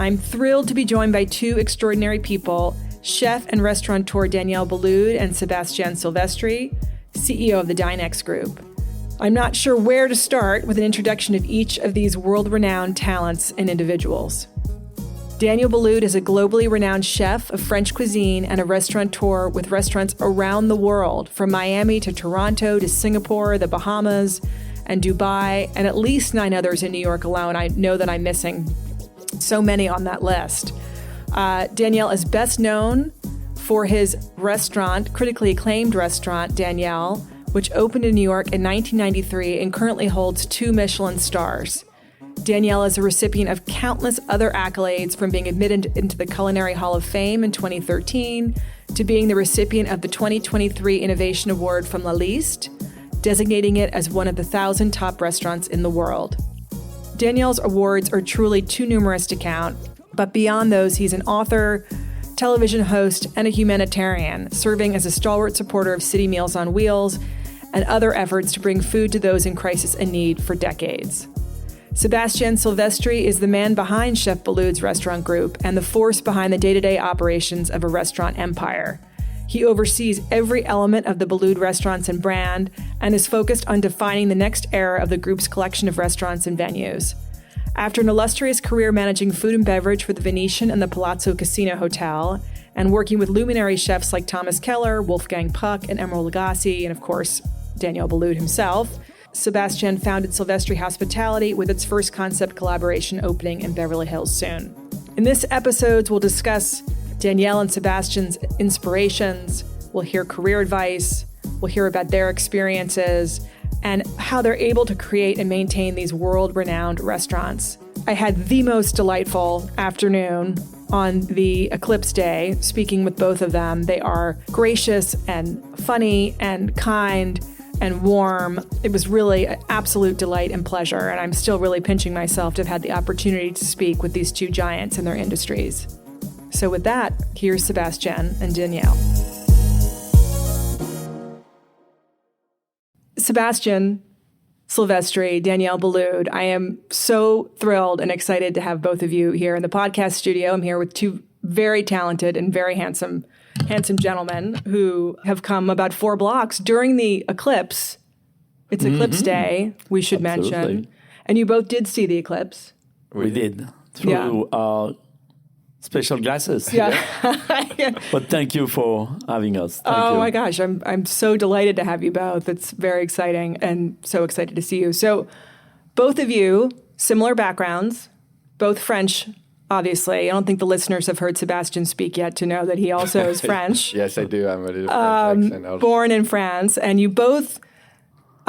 I'm thrilled to be joined by two extraordinary people, chef and restaurateur Daniel Boulud and Sebastien Silvestri, CEO of the Dinex Group. I'm not sure where to start with an introduction of each of these world-renowned talents and individuals. Daniel Boulud is a globally renowned chef of French cuisine and a restaurateur with restaurants around the world, from Miami to Toronto to Singapore, the Bahamas, and Dubai, and at least 9 others in New York alone. I know that I'm missing so many on that list. Daniel is best known for his restaurant, critically acclaimed restaurant, Daniel, which opened in New York in 1993 and currently holds 2 Michelin stars. Daniel is a recipient of countless other accolades, from being admitted into the Culinary Hall of Fame in 2013 to being the recipient of the 2023 Innovation Award from La Liste, designating it as one of the 1,000 top restaurants in the world. Daniel's awards are truly too numerous to count, but beyond those, he's an author, television host, and a humanitarian, serving as a stalwart supporter of City Meals on Wheels and other efforts to bring food to those in crisis and need for decades. Sebastien Silvestri is the man behind Chef Boulud's restaurant group and the force behind the day-to-day operations of a restaurant empire. He oversees every element of the Boulud restaurants and brand and is focused on defining the next era of the group's collection of restaurants and venues. After an illustrious career managing food and beverage for the Venetian and the Palazzo Casino Hotel, and working with luminary chefs like Thomas Keller, Wolfgang Puck, and Emeril Lagasse, and of course, Daniel Boulud himself, Sebastien founded Silvestri Hospitality, with its first concept collaboration opening in Beverly Hills soon. In this episode, we'll discuss Danielle and Sebastian's inspirations, we'll hear career advice, we'll hear about their experiences, and how they're able to create and maintain these world-renowned restaurants. I had the most delightful afternoon on the eclipse day, speaking with both of them. They are gracious and funny and kind and warm. It was really an absolute delight and pleasure, and I'm still really pinching myself to have had the opportunity to speak with these two giants in their industries. So with that, here's Sebastien and Danielle. Sebastien Silvestri, Daniel Boulud, I am so thrilled and excited to have both of you here in the podcast studio. I'm here with two very talented and very handsome gentlemen who have come about 4 blocks during the eclipse. It's eclipse day, we should mention. And you both did see the eclipse. We did, through our special glasses. Yeah. But thank you for having us. Thank you. My gosh, I'm so delighted to have you both. It's very exciting and so excited to see you. So both of you, similar backgrounds, both French, obviously. I don't think the listeners have heard Sebastien speak yet to know that he also is French. Yes, I do. I'm a little French accent also. Born in France, and you both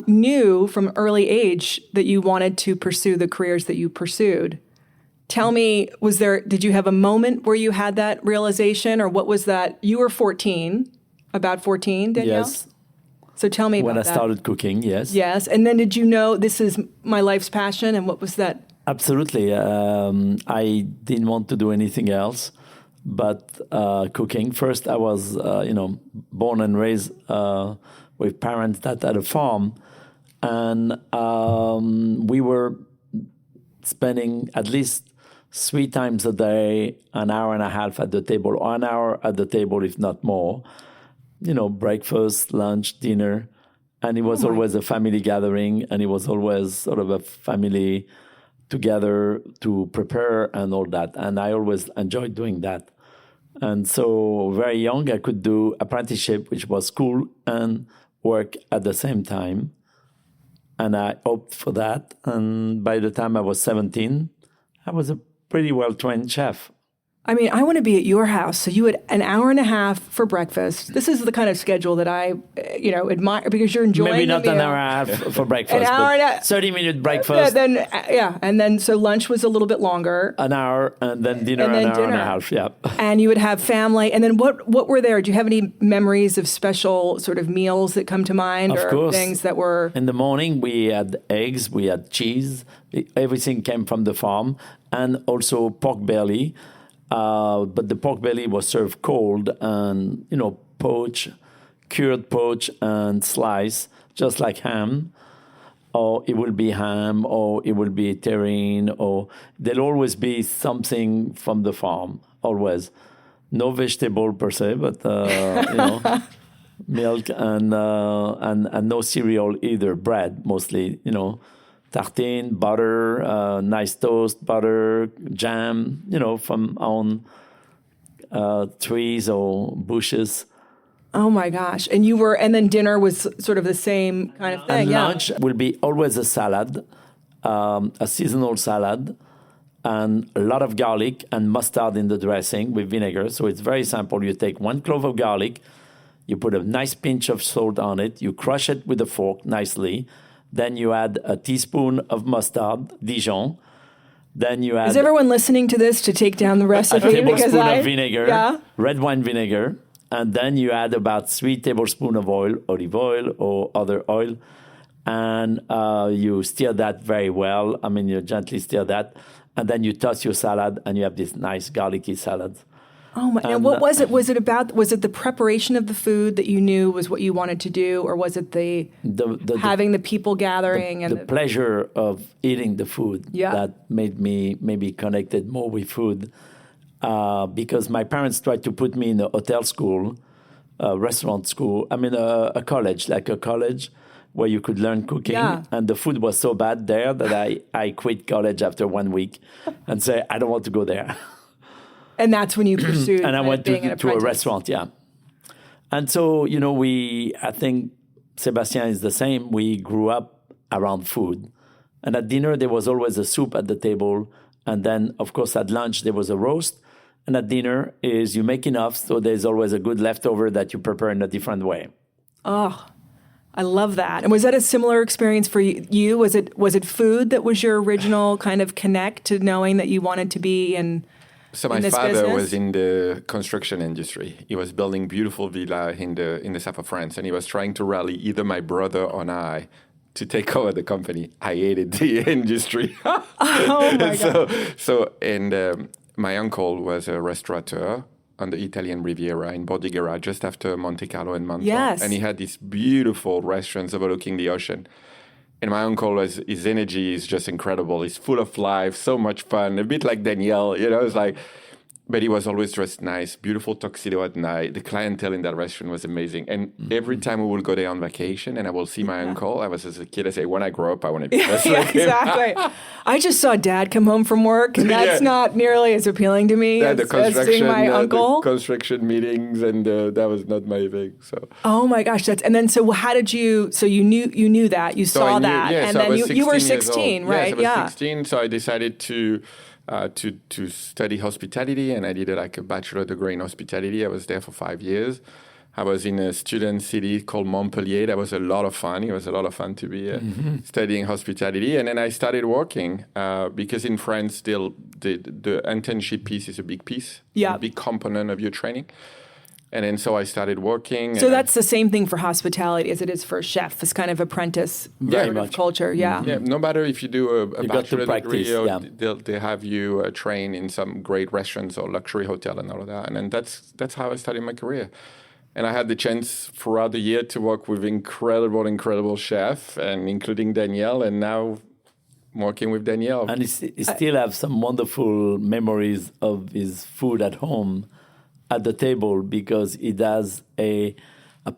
knew from early age that you wanted to pursue the careers that you pursued. Tell me, did you have a moment where you had that realization, or what was that? You were 14, about 14, Danielle? Yes. So tell me about that. When I started cooking, yes. Yes. And then did you know this is my life's passion, and what was that? Absolutely. I didn't want to do anything else but cooking. First, I was, born and raised with parents that had a farm, and we were spending at least 3 times a day, an hour and a half at the table, or an hour at the table, if not more. Breakfast, lunch, dinner. And it was always a family gathering, and it was always sort of a family together to prepare and all that. And I always enjoyed doing that. And so very young, I could do apprenticeship, which was school and work at the same time. And I opted for that. And by the time I was 17, I was a pretty well-trained chef. I mean, I want to be at your house. So you had an hour and a half for breakfast. This is the kind of schedule that I, admire, because you're enjoying. Maybe not an hour and a half for breakfast, an hour and a 30-minute breakfast. And then so lunch was a little bit longer. An hour, and then dinner, an hour and a half. Yeah. And you would have family. And then what were there? Do you have any memories of special sort of meals that come to mind, of course. Things that were? In the morning, we had eggs, we had cheese. Everything came from the farm, and also pork belly. But the pork belly was served cold and, cured poach and slice, just like ham. or it will be ham, or it will be terrine, or there'll always be something from the farm, always. No vegetable per se, but milk and no cereal either. Bread mostly, tartine, butter, nice toast, butter, jam, from our own trees or bushes. Oh my gosh. And then dinner was sort of the same kind of thing. And lunch will be always a salad, a seasonal salad, and a lot of garlic and mustard in the dressing with vinegar. So it's very simple. You take 1 clove of garlic, you put a nice pinch of salt on it, you crush it with a fork nicely, then you add a teaspoon of mustard, Dijon. Then you add... Is everyone listening to this to take down the recipe? A tablespoon of vinegar, red wine vinegar, and then you add about 3 tablespoons of oil, olive oil or other oil, and you stir that very well. I mean, you gently stir that, and then you toss your salad, and you have this nice garlicky salad. Oh my! And what was it? Was it the preparation of the food that you knew was what you wanted to do, or was it the having the people gathering and the pleasure of eating the food that made me maybe connected more with food? Because my parents tried to put me in a hotel school, a restaurant school. I mean, a college where you could learn cooking. Yeah. And the food was so bad there that I quit college after 1 week and say, I don't want to go there. And that's when you pursued and I went to a restaurant, And so, I think Sebastien is the same. We grew up around food. And at dinner, there was always a soup at the table. And then, of course, at lunch, there was a roast. And at dinner is you make enough, so there's always a good leftover that you prepare in a different way. Oh, I love that. And was that a similar experience for you? Was it food that was your original kind of connect to knowing that you wanted to be in So my father was in the construction industry. He was building beautiful villas in the south of France, and he was trying to rally either my brother or I to take over the company. I hated the industry. Oh my God. My uncle was a restaurateur on the Italian Riviera in Bordighera, just after Monte Carlo and Menton. Yes. And he had these beautiful restaurants overlooking the ocean. And my uncle, his energy is just incredible. He's full of life, so much fun, a bit like Danielle, it's like... But he was always dressed nice, beautiful tuxedo at night. The clientele in that restaurant was amazing. And every time we would go there on vacation and I will see my uncle, I was as a kid, I say, when I grow up, I want to be just like him. Exactly. I just saw Dad come home from work, and that's not nearly as appealing to me as seeing my uncle. The construction meetings, and that was not my thing. So. Oh my gosh, so how did you? So you knew that, you saw that, and then you were 16, right? Yes, I was 16, so I decided to study hospitality, and I did a bachelor degree in hospitality. I was there for 5 years. I was in a student city called Montpellier. That was a lot of fun. It was a lot of fun to be studying hospitality. And then I started working because in France, still the internship piece is a big piece, a big component of your training. And then so I started working. So that's the same thing for hospitality as it is for a chef, this kind of apprentice culture. Yeah. No matter if you do a bachelor degree, or they have you train in some great restaurants or luxury hotel and all of that. And then that's how I started my career. And I had the chance throughout the year to work with incredible chefs, and including Danielle, and now working with Danielle. And he still have some wonderful memories of his food at home, at the table, because he does a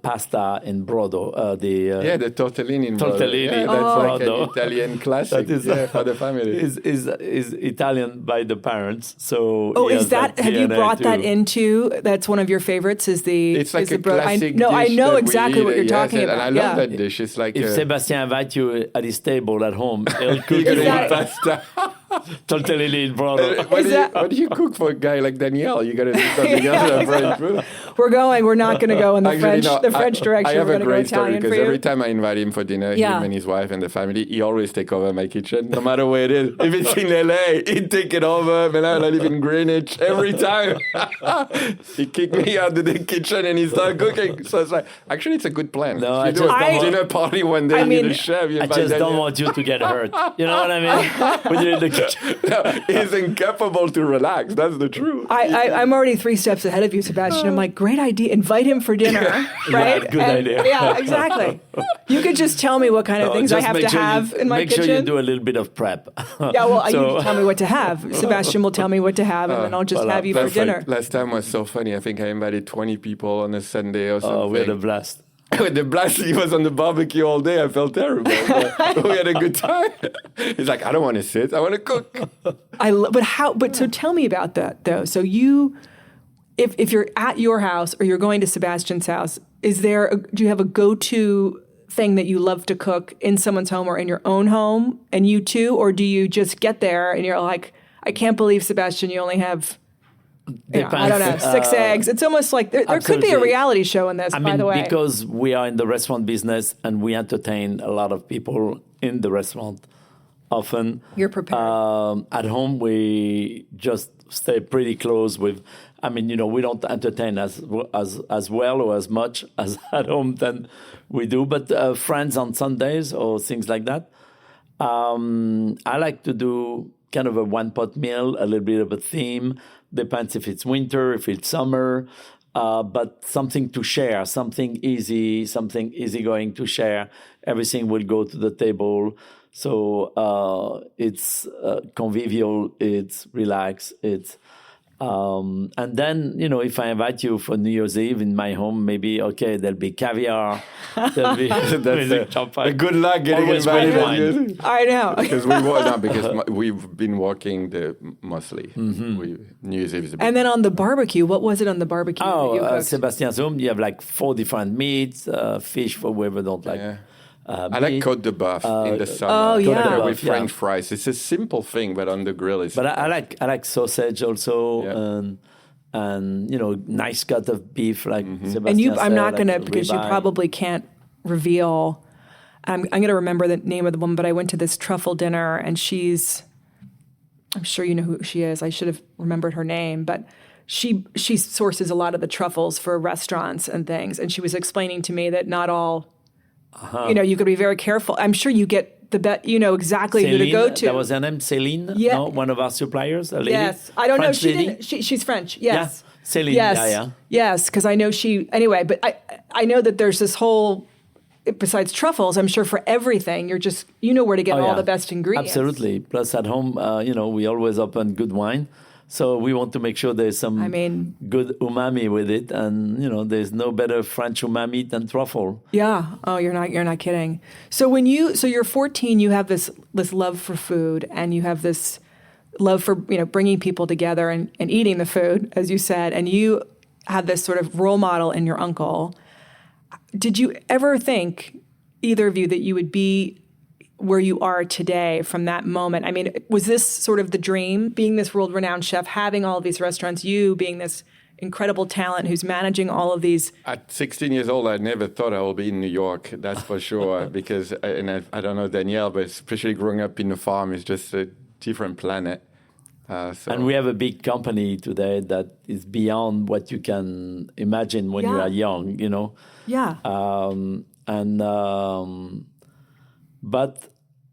pasta in brodo. The tortellini in brodo. Yeah, that's like an Italian classic for the family. Is Italian by the parents. So is that? Have you brought that into? That's one of your favorites. It's like a classic dish. I know exactly what you're talking about. And I love that dish. It's like if Sebastien invites you at his table at home, he'll cook you pasta. Tortellini in brodo. What do you cook for a guy like Danielle? You got to do something else than French food. We're not going to go in the French direction. I have We're a great story because for every time I invite him for dinner, him and his wife and the family, he always take over my kitchen, no matter where it is. If it's in LA, he'd take it over. Man, I live in Greenwich every time. He kicked me out of the kitchen and he started cooking. So it's like, actually, it's a good plan. No, you do a dinner party one day, you're the chef. I just don't want you to get hurt. You know what I mean? When you're in the kitchen. No, he's incapable to relax. That's the truth. I'm already 3 steps ahead of you, Sebastien. I'm like, great idea. Invite him for dinner, right? Yeah, good idea. Yeah, exactly. You could just tell me what kind of things I have to have in my kitchen. Make sure you do a little bit of prep. Yeah, well, you tell me what to have. Sebastien will tell me what to have, and then I'll just have you for dinner. Last time was so funny. I think I invited 20 people on a Sunday or something. Oh, we had a blast. With the blast, he was on the barbecue all day. I felt terrible. But we had a good time. He's like, I don't want to sit. I want to cook. So tell me about that, though. So if you're at your house or you're going to Sebastien's house, do you have a go-to thing that you love to cook in someone's home or in your own home, and you too? Or do you just get there and you're like, I can't believe, Sebastien, you only have... I don't know, 6 eggs. It's almost like there could be a reality show in this, by the way. Because we are in the restaurant business and we entertain a lot of people in the restaurant often. You're prepared. At home, we just stay pretty close with, we don't entertain as well or as much as at home than we do. But friends on Sundays or things like that. I like to do kind of a one-pot meal, a little bit of a theme. Depends if it's winter, if it's summer, but something to share, something easygoing to share. Everything will go to the table. So it's convivial, it's relaxed, it's... and then, if I invite you for New Year's Eve in my home, maybe, there'll be caviar. There'll be champagne. Good luck getting invited. I know. because we've been working mostly. New Year's Eve is a bit. And then on the barbecue, what was it on the barbecue? Sebastien's home, you have like 4 different meats, fish for whoever don't like. Yeah. I like Côte de Boeuf in the summer. With French fries. It's a simple thing, but on the grill is. But I like sausage also, and nice cut of beef like Sebastien said. I'm not going to, because you probably can't reveal. I'm going to remember the name of the woman, but I went to this truffle dinner, and I'm sure you know who she is. I should have remembered her name, but she sources a lot of the truffles for restaurants and things, and she was explaining to me that not all. You could be very careful. I'm sure you get the bet. You know exactly who to go to. That was her name, Céline. Yeah, no? One of our suppliers. A lady? Yes, I don't French know. Lady? She's French. Yes, yeah. Céline. Yes, yes, because I know she. Anyway, but I know that there's this whole. Besides truffles, I'm sure for everything, you're just where to get all the best ingredients. Absolutely. Plus at home, we always open good wine. So we want to make sure there's some good umami with it, and there's no better French umami than truffle. Yeah. Oh, you're not kidding. So you're 14, you have this love for food, and you have this love for bringing people together and eating the food, as you said, and you have this sort of role model in your uncle. Did you ever think, either of you, that you would be where you are today from that moment? I mean, was this sort of the dream, being this world-renowned chef, having all of these restaurants, you being this incredible talent who's managing all of these? At 16 years old, I never thought I would be in New York, that's for sure, because, I don't know Danielle, but especially growing up in a farm is just a different planet. And we have a big company today that is beyond what you can imagine when you are young, Yeah. But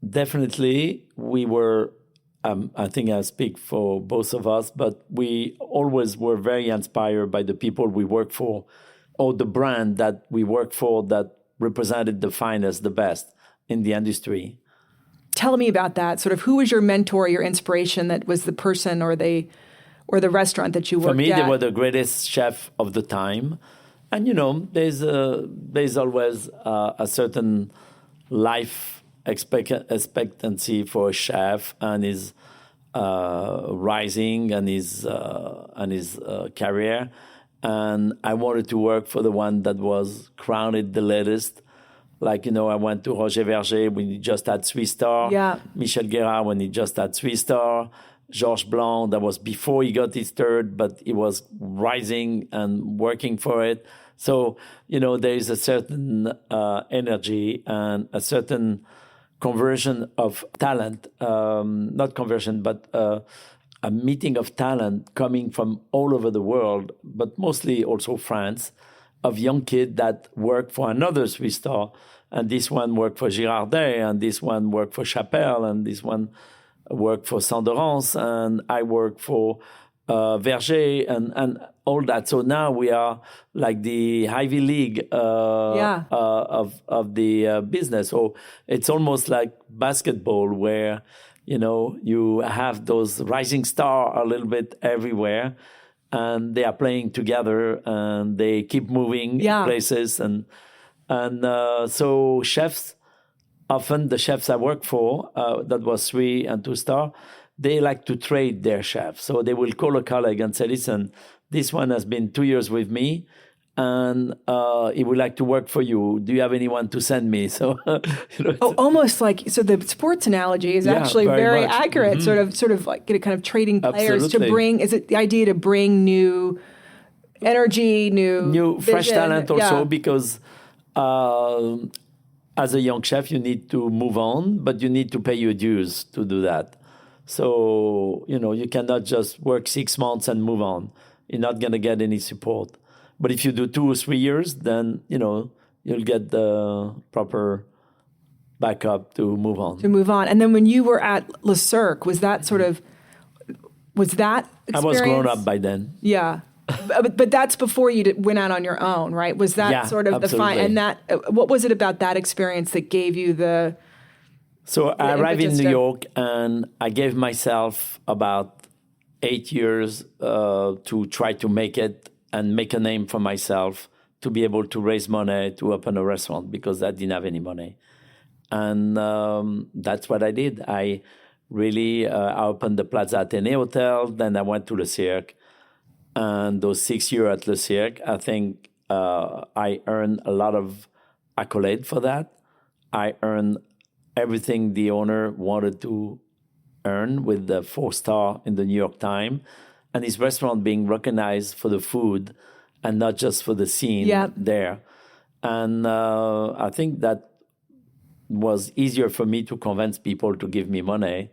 definitely we were, I think I speak for both of us, but we always were very inspired by the people we work for, or the brand that we work for that represented the finest, the best in the industry. Tell me about that. Sort of who was your mentor, your inspiration, that was the person or the restaurant that you worked at? For me, they were the greatest chef of the time. And, there's always a certain life expectancy for a chef and his rising and his career. And I wanted to work for the one that was crowned the latest. Like, I went to Roger Verger when he just had 3-star. Yeah. Michel Guérard when he just had 3-star. Georges Blanc, that was before he got his 3rd, but he was rising and working for it. So, there is a certain energy and a certain conversion of talent, not conversion, but a meeting of talent coming from all over the world, but mostly also France, of young kids that work for another 3-star. And this one worked for Girardet, and this one worked for Chapelle, and this one worked for Saint-Laurent, and I worked for Verger and all that. So now we are like the Ivy League of the business. So it's almost like basketball where, you have those rising stars a little bit everywhere, and they are playing together and they keep moving places. And so chefs, often the chefs I work for, that was 3 and 2 star, they like to trade their chef. So they will call a colleague and say, listen, this one has been 2 years with me and he would like to work for you. Do you have anyone to send me? So, almost like, so the sports analogy is actually very accurate, Mm-hmm. sort of like kind of trading players Absolutely. to bring, is it the idea to bring new energy, new fresh vision? talent also, because as a young chef, you need to move on, but you need to pay your dues to do that. So, you cannot just work 6 months and move on. You're not going to get any support. But if you do 2 or 3 years, then, you'll get the proper backup to move on. And then when you were at Le Cirque, was that experience? I was grown up by then. Yeah. But that's before you went out on your own, right? Was that sort of absolutely. and what was it about that experience that gave you the... So I arrived in New York and I gave myself about 8 years to try to make it and make a name for myself, to be able to raise money to open a restaurant, because I didn't have any money. And that's what I did. I opened the Plaza Athénée Hotel, then I went to Le Cirque. And those 6 years at Le Cirque, I think I earned a lot of accolade for that. I earned everything the owner wanted to earn with the 4-star in the New York Times, and his restaurant being recognized for the food and not just for the scene there. And I think that was easier for me to convince people to give me money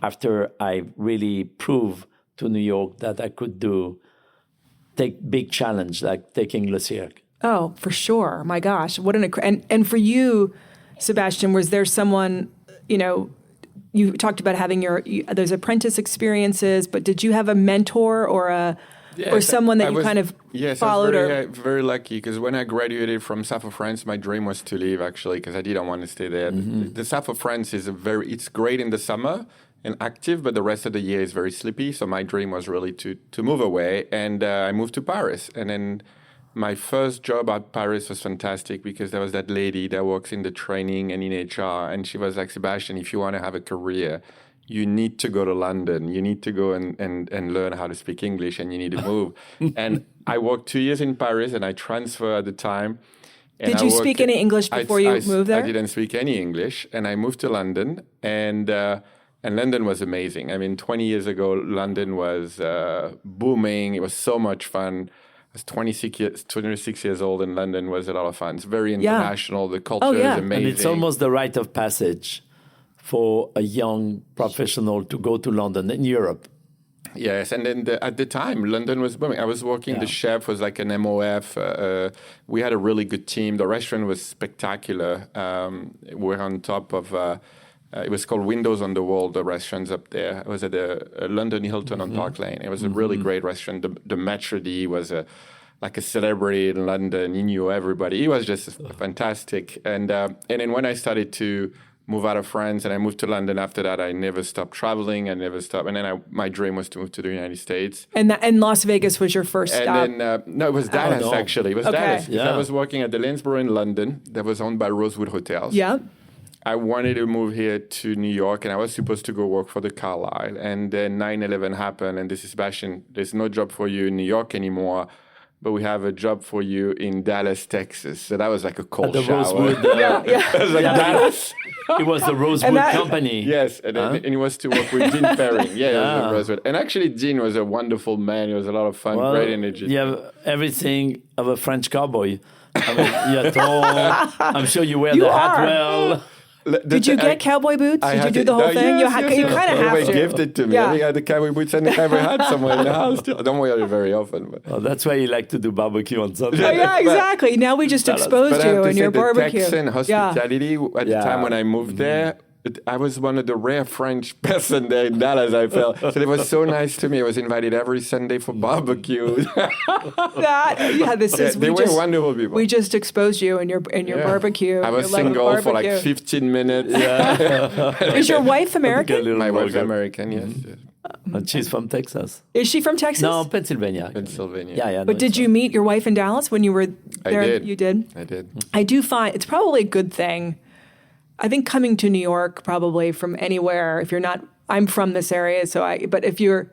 after I really proved to New York that I could take big challenge like taking Le Cirque. Oh, for sure. My gosh. What and for you, Sebastien, was there someone, you talked about having those apprentice experiences, but did you have a mentor or someone that you kind of followed? Yes, I was very lucky, because when I graduated from South of France, my dream was to leave, actually, because I didn't want to stay there. Mm-hmm. The South of France is it's great in the summer and active, but the rest of the year is very sleepy. So my dream was really to move away, and I moved to Paris. And then my first job at Paris was fantastic, because there was that lady that works in the training and in HR, and she was like, Sebastien, if you want to have a career, you need to go to London. You need to go and learn how to speak English, and you need to move. And I worked 2 years in Paris, and I transferred at the time. Did you speak any English before you moved there? I didn't speak any English, and I moved to London, and London was amazing. I mean, 20 years ago, London was booming. It was so much fun. I was 26 years old, and London was a lot of fun. It's very international. The culture is amazing. And it's almost the rite of passage for a young professional to go to London in Europe. Yes, and then at the time, London was booming. I was working, the chef was like an MOF. We had a really good team. The restaurant was spectacular. We're on top of... it was called Windows on the Wall, the restaurants up there. It was at the London Hilton on Park Lane. It was a really great restaurant. The maitre d' was like a celebrity in London. He knew everybody. He was just fantastic. And then when I started to move out of France and I moved to London after that, I never stopped traveling. I never stopped. And then my dream was to move to the United States. And Las Vegas was your first stop? And then, no, it was Dallas, actually. It was Dallas. Yeah. I was working at the Lanesborough in London that was owned by Rosewood Hotels. Yeah. I wanted to move here to New York, and I was supposed to go work for the Carlyle. And then 9/11 happened, and this is Sebastien, there's no job for you in New York anymore, but we have a job for you in Dallas, Texas. So that was like a cold shower. Rosewood, It was like Dallas. It was the Rosewood company. Yes, and it was to work with Dean Perring. Yeah, it was Rosewood. And actually, Dean was a wonderful man. He was a lot of fun, great energy. You have everything of a French cowboy. I mean, you're tall. I'm sure you wear the hat well. Did you get cowboy boots? Did you do the whole thing? Yes, you kind of have to. They gifted to me. Yeah. I had the cowboy boots and the cowboy hat somewhere in the house. I don't wear it very often. But. Well, that's why you like to do barbecue on Sunday. Yeah, exactly. Now we just exposed you and your barbecue. The Texan hospitality at the time when I moved there I was one of the rare French person there in Dallas, I felt. So they were so nice to me. I was invited every Sunday for barbecue. They were wonderful people. We just exposed you in your barbecue. I was single for like 15 minutes. Is your wife American? My wife's American, yes. And she's from Texas. Is she from Texas? No, Pennsylvania. Yeah. But did you meet your wife in Dallas when you were there? I did. You did? I did. I do find it's probably a good thing. I think coming to New York, probably from anywhere, if you're not, I'm from this area, but if you're,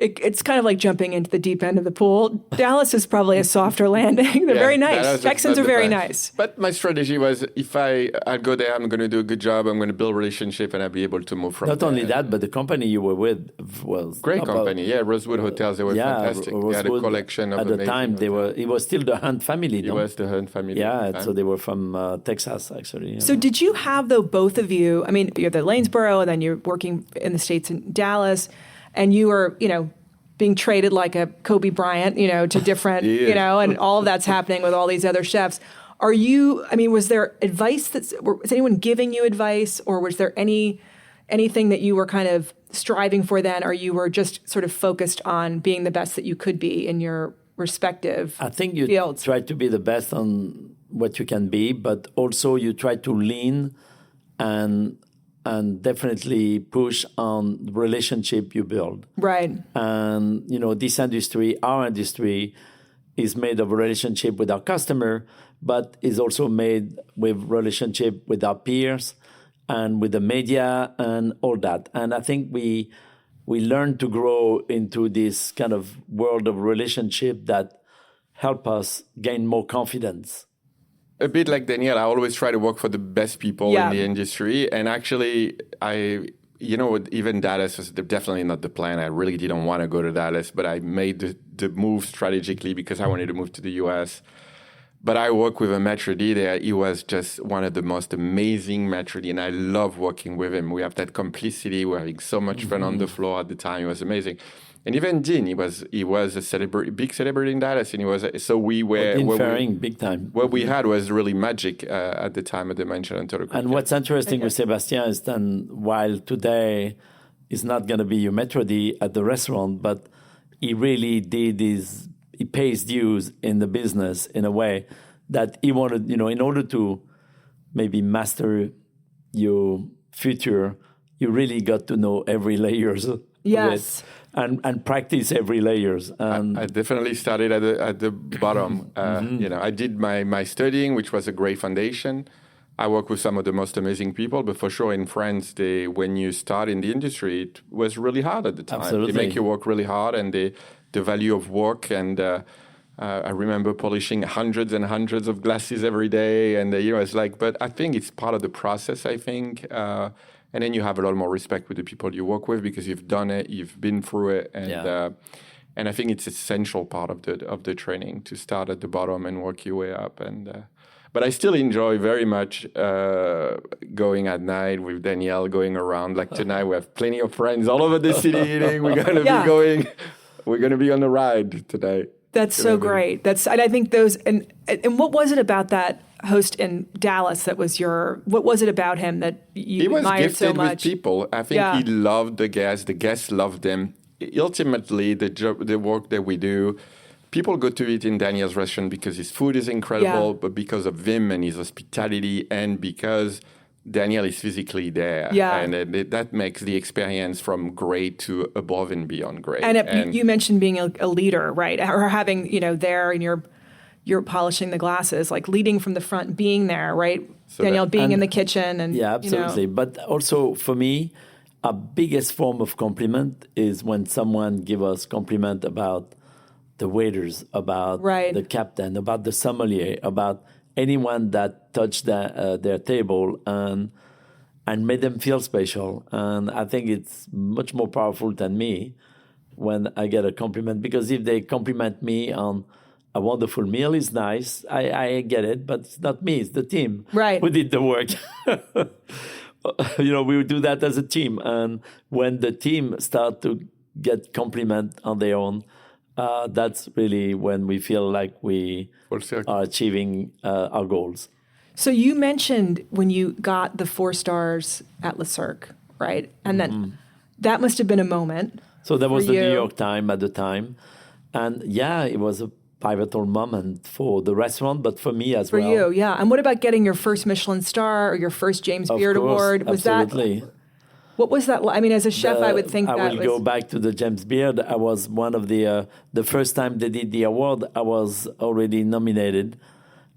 it's kind of like jumping into the deep end of the pool. Dallas is probably a softer landing. They're very nice. Texans are very nice. But my strategy was, if I'd go there, I'm going to do a good job, I'm going to build a relationship, and I'll be able to move from Not there. only that, but the company you were with was... Great company, Rosewood Hotels, they were fantastic. They had a collection of at the time, it was still the Hunt family, It was the Hunt family. Yeah, so they were from Texas, actually. So did you have, though, both of you, I mean, you're at Lanesboro, and then you're working in the States in Dallas, and you were, being traded like a Kobe Bryant, to different, and all of that's happening with all these other chefs. Was there advice was anyone giving you advice, or was there anything that you were kind of striving for then, or you were just sort of focused on being the best that you could be in your respective fields? I think you try to be the best on what you can be, but also you try to lean and definitely push on the relationship you build. Right. And, this industry, our industry, is made of a relationship with our customer, but is also made with relationship with our peers and with the media and all that. And I think we learn to grow into this kind of world of relationship that help us gain more confidence. A bit like Daniel, I always try to work for the best people in the industry. And actually, even Dallas was definitely not the plan. I really didn't want to go to Dallas, but I made the move strategically because I wanted to move to the US. But I worked with a maitre d' there. He was just one of the most amazing maitre d', and I love working with him. We have that complicity. We're having so much fun on the floor at the time. It was amazing. And even Dean, he was a big celebrity in Dallas, and we were Dean Ferring, big time. What we had was really magic at the time at the Mansion and Total. And what's interesting with Sebastien is that while today is not going to be your maitre d' at the restaurant, but he really he pays dues in the business in a way that he wanted, in order to maybe master your future, you really got to know every layers of it. And practice every layers. I definitely started at the bottom. I did my studying, which was a great foundation. I work with some of the most amazing people, but for sure in France, when you start in the industry, it was really hard at the time. Absolutely. They make you work really hard, and the value of work. And I remember polishing hundreds and hundreds of glasses every day, and it's like. But I think it's part of the process. I think. And then you have a lot more respect with the people you work with because you've done it, you've been through it, and I think it's an essential part of the training to start at the bottom and work your way up. But I still enjoy very much going at night with Danielle, going around. Like tonight, we have plenty of friends all over the city eating. We're going to be going. We're going to be on the ride today. That's so great. And I think those and what was it about that host in Dallas that was what was it about him that you admired so much? He was gifted with people. I think he loved the guests loved him. Ultimately, the work that we do, people go to eat in Daniel's restaurant because his food is incredible, but because of him and his hospitality, and because Daniel is physically there. And that makes the experience from great to above and beyond great. And you mentioned being a leader, right? Or having, there and you're polishing the glasses, like leading from the front, being there, right? So Daniel being in the kitchen. And yeah, absolutely. But also for me, our biggest form of compliment is when someone gives us compliment about the waiters, about the captain, about the sommelier, about anyone that touched their table and made them feel special. And I think it's much more powerful than me when I get a compliment, because if they compliment me on a wonderful meal, is nice. I get it, but it's not me, it's the team who did the work. We do that as a team. And when the team start to get compliment on their own, that's really when we feel like we are achieving our goals. So you mentioned when you got the 4 stars at Le Cirque, right? And then that must have been a moment. So that was the you. New York Times at the time. And yeah, it was a pivotal moment for the restaurant, but for me as well. For you, yeah. And what about getting your first Michelin star or your first James Beard Award? Was absolutely. What was that? I mean, as a chef, I would think I will go back to the James Beard. I was one of the first time they did the award, I was already nominated.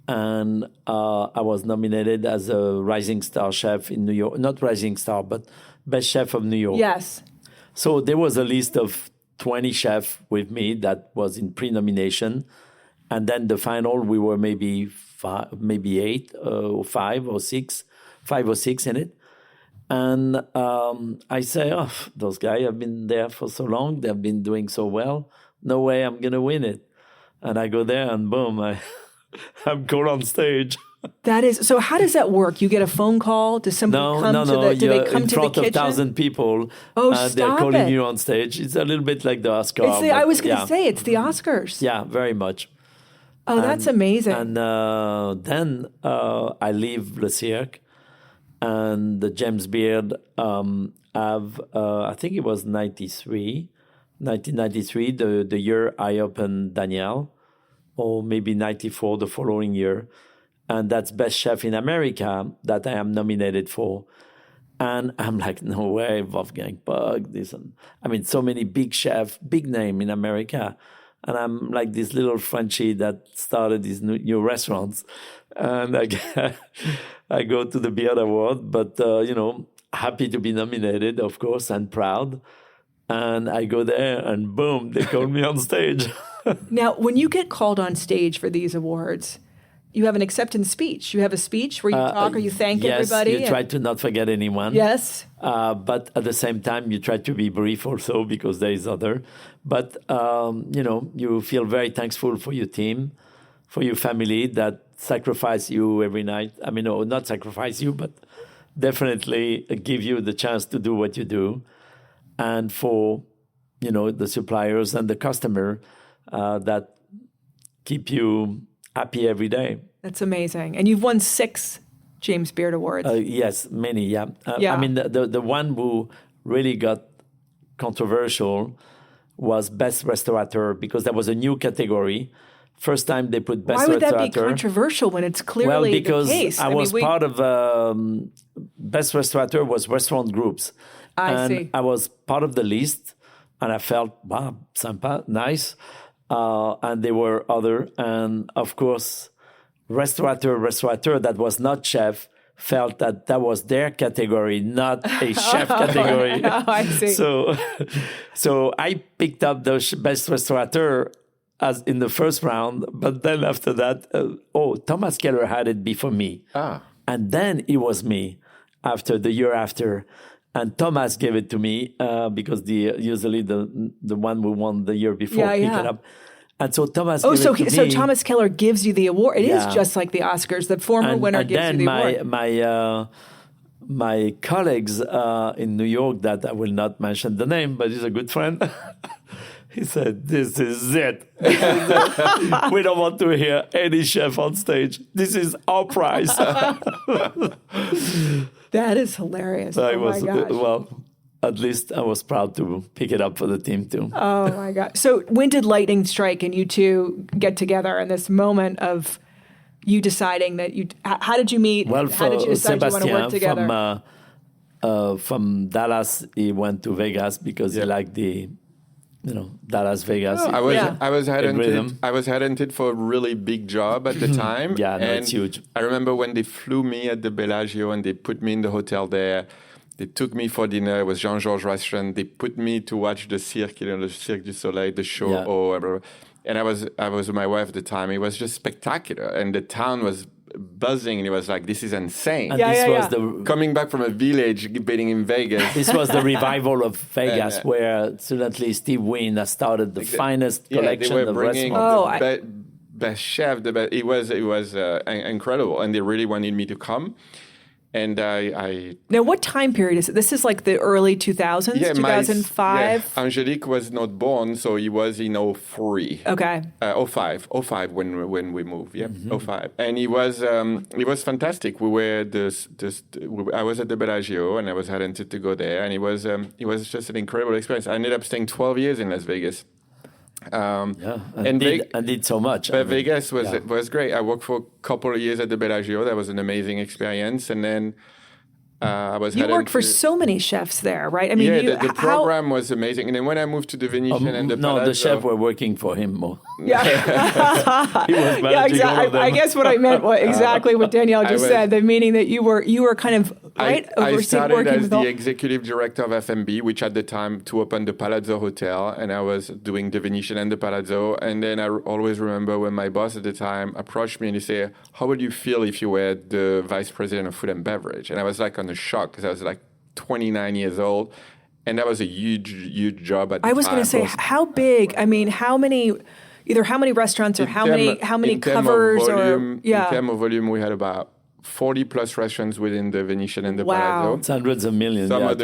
And I was nominated as a rising star chef in New York. Not rising star, but best chef of New York. Yes. So there was a list of 20 chefs with me that was in pre-nomination. And then the final, we were maybe 8 or 5 or 6 in it. And I say, those guys have been there for so long. They've been doing so well. No way I'm going to win it. And I go there and boom, I'm called on stage. That is, so how does that work? You get a phone call? Does somebody come to the, do they come to the kitchen? In front of 1,000 people. They're calling you on stage. It's a little bit like the Oscar. I was going to say, it's the Oscars. Yeah, very much. Oh, that's amazing. And then I leave Le Cirque. And the James Beard I think it was 1993, the year I opened Daniel, or maybe 94, the following year. And that's Best Chef in America that I am nominated for. And I'm like, no way, Wolfgang Puck, so many big chefs, big name in America. And I'm like this little Frenchie that started these new restaurants. And I go to the Beard Award, but, happy to be nominated, of course, and proud. And I go there and boom, they call me on stage. Now, when you get called on stage for these awards, you have an acceptance speech. You have a speech where you talk or you thank everybody. Yes, you try to not forget anyone. Yes. But at the same time, you try to be brief also because there is other. But, you feel very thankful for your team, for your family that sacrifice you every night. Not sacrifice you, but definitely give you the chance to do what you do. And for, the suppliers and the customer that keep you happy every day. That's amazing. And you've won 6 James Beard Awards. Yes, many, yeah. Yeah. The one who really got controversial was Best Restaurateur because there was a new category. First time they put Best Restaurateur. Why would that be controversial when it's clearly the case? I was part of Best Restaurateur was restaurant groups. I see. I was part of the list and I felt, wow, sympa, nice. And there were other, and of course, restaurateur that was not chef felt that was their category, not a chef category. Oh, I see. So I picked up the Best Restaurateur as in the first round, but then after that, Thomas Keller had it before me. And then it was me after the year after. And Thomas gave it to me because usually the one who won the year before picked it up. And so Thomas gave it to me. So Thomas Keller gives you the award. It is just like the Oscars. The former winner gives you the award. My colleagues in New York that I will not mention the name, but he's a good friend. He said, "This is it. We don't want to hear any chef on stage. This is our prize." That is hilarious. My gosh. Well, at least I was proud to pick it up for the team too. Oh my God. So when did lightning strike and you two get together in this moment of you deciding that how did you meet? Well, how did you decide you want to work together? From Dallas, he went to Vegas because he liked the, Dallas, Vegas. I was headhunted for a really big job at the time. It's huge. I remember when they flew me at the Bellagio and they put me in the hotel there. They took me for dinner. It was Jean-Georges restaurant. They put me to watch the Cirque, the Cirque du Soleil, the show, and I was with my wife at the time. It was just spectacular, and the town was buzzing, and it was like, this is insane. And this was coming back from a village, debating in Vegas. This was the revival of Vegas, where suddenly Steve Wynn has started the finest collection of restaurants. Best chef. It was incredible, and they really wanted me to come. And I Now, what time period is it? This is like the early 2000s, 2005? Angelique was not born, so he was in 03. Okay. 05 when we moved. Yeah, 05. And it was fantastic. We were I was at the Bellagio, and I was talented to go there, and it was just an incredible experience. I ended up staying 12 years in Las Vegas. And did so much. But Vegas was great. I worked for a couple of years at the Bellagio. That was an amazing experience. And then I was. You worked for so many chefs there, right? I mean, the program was amazing. And then when I moved to the Venetian and the Palazzo, the chefs were working for him more. Yeah, he was managing all of them. I guess what I meant was exactly what Danielle just said. The meaning that you were kind of right. I started as the executive director of F&B, which at the time to open the Palazzo Hotel, and I was doing the Venetian and the Palazzo. And then I always remember when my boss at the time approached me and he said, "How would you feel if you were the vice president of food and beverage?" And I was like on a shock because I was like 29 years old, and that was a huge job at the time. I was going to say, how big? I mean, how many restaurants or how many covers In terms of volume, we had about 40 plus restaurants within the Venetian and the Palazzo. It's hundreds of millions. Some of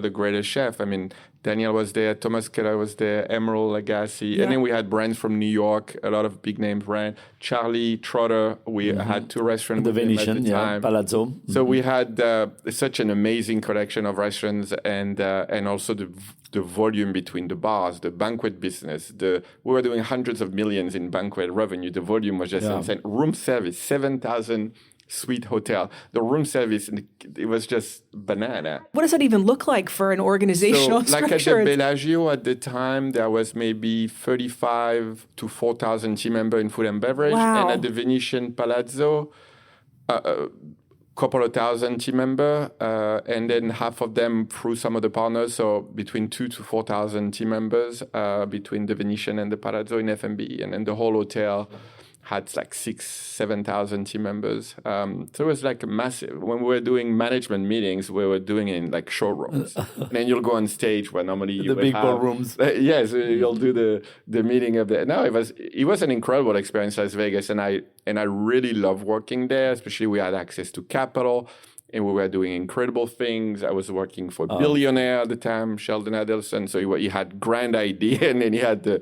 the greatest chefs. I mean, Daniel was there, Thomas Keller was there, Emerald Lagasse, and then we had brands from New York, a lot of big name brands. Charlie Trotter, we had 2 restaurants the Venetian, at the time. Palazzo. So we had such an amazing collection of restaurants, and also the volume between the bars, the banquet business. We were doing hundreds of millions in banquet revenue. The volume was just insane. Room service, 7,000 suite hotel. The room service, it was just banana. What does that even look like for an organizational structure? Like at the Bellagio at the time, there was maybe 35 to 4,000 team members in food and beverage. Wow. And at the Venetian Palazzo, couple of thousand team members, and then half of them through some of the partners. So between 2,000 to 4,000 team members between the Venetian and the Palazzo in F&B, and then the whole hotel had like 6,000-7,000 team members. So it was like a massive. When we were doing management meetings, we were doing it in like showrooms. And then you'll go on stage where normally you would big have ballrooms. Yes, you'll do the meeting of the. No, it was an incredible experience, Las Vegas, and I really love working there. Especially we had access to capital, and we were doing incredible things. I was working for a billionaire at the time, Sheldon Adelson. So he had grand idea, and then he had the.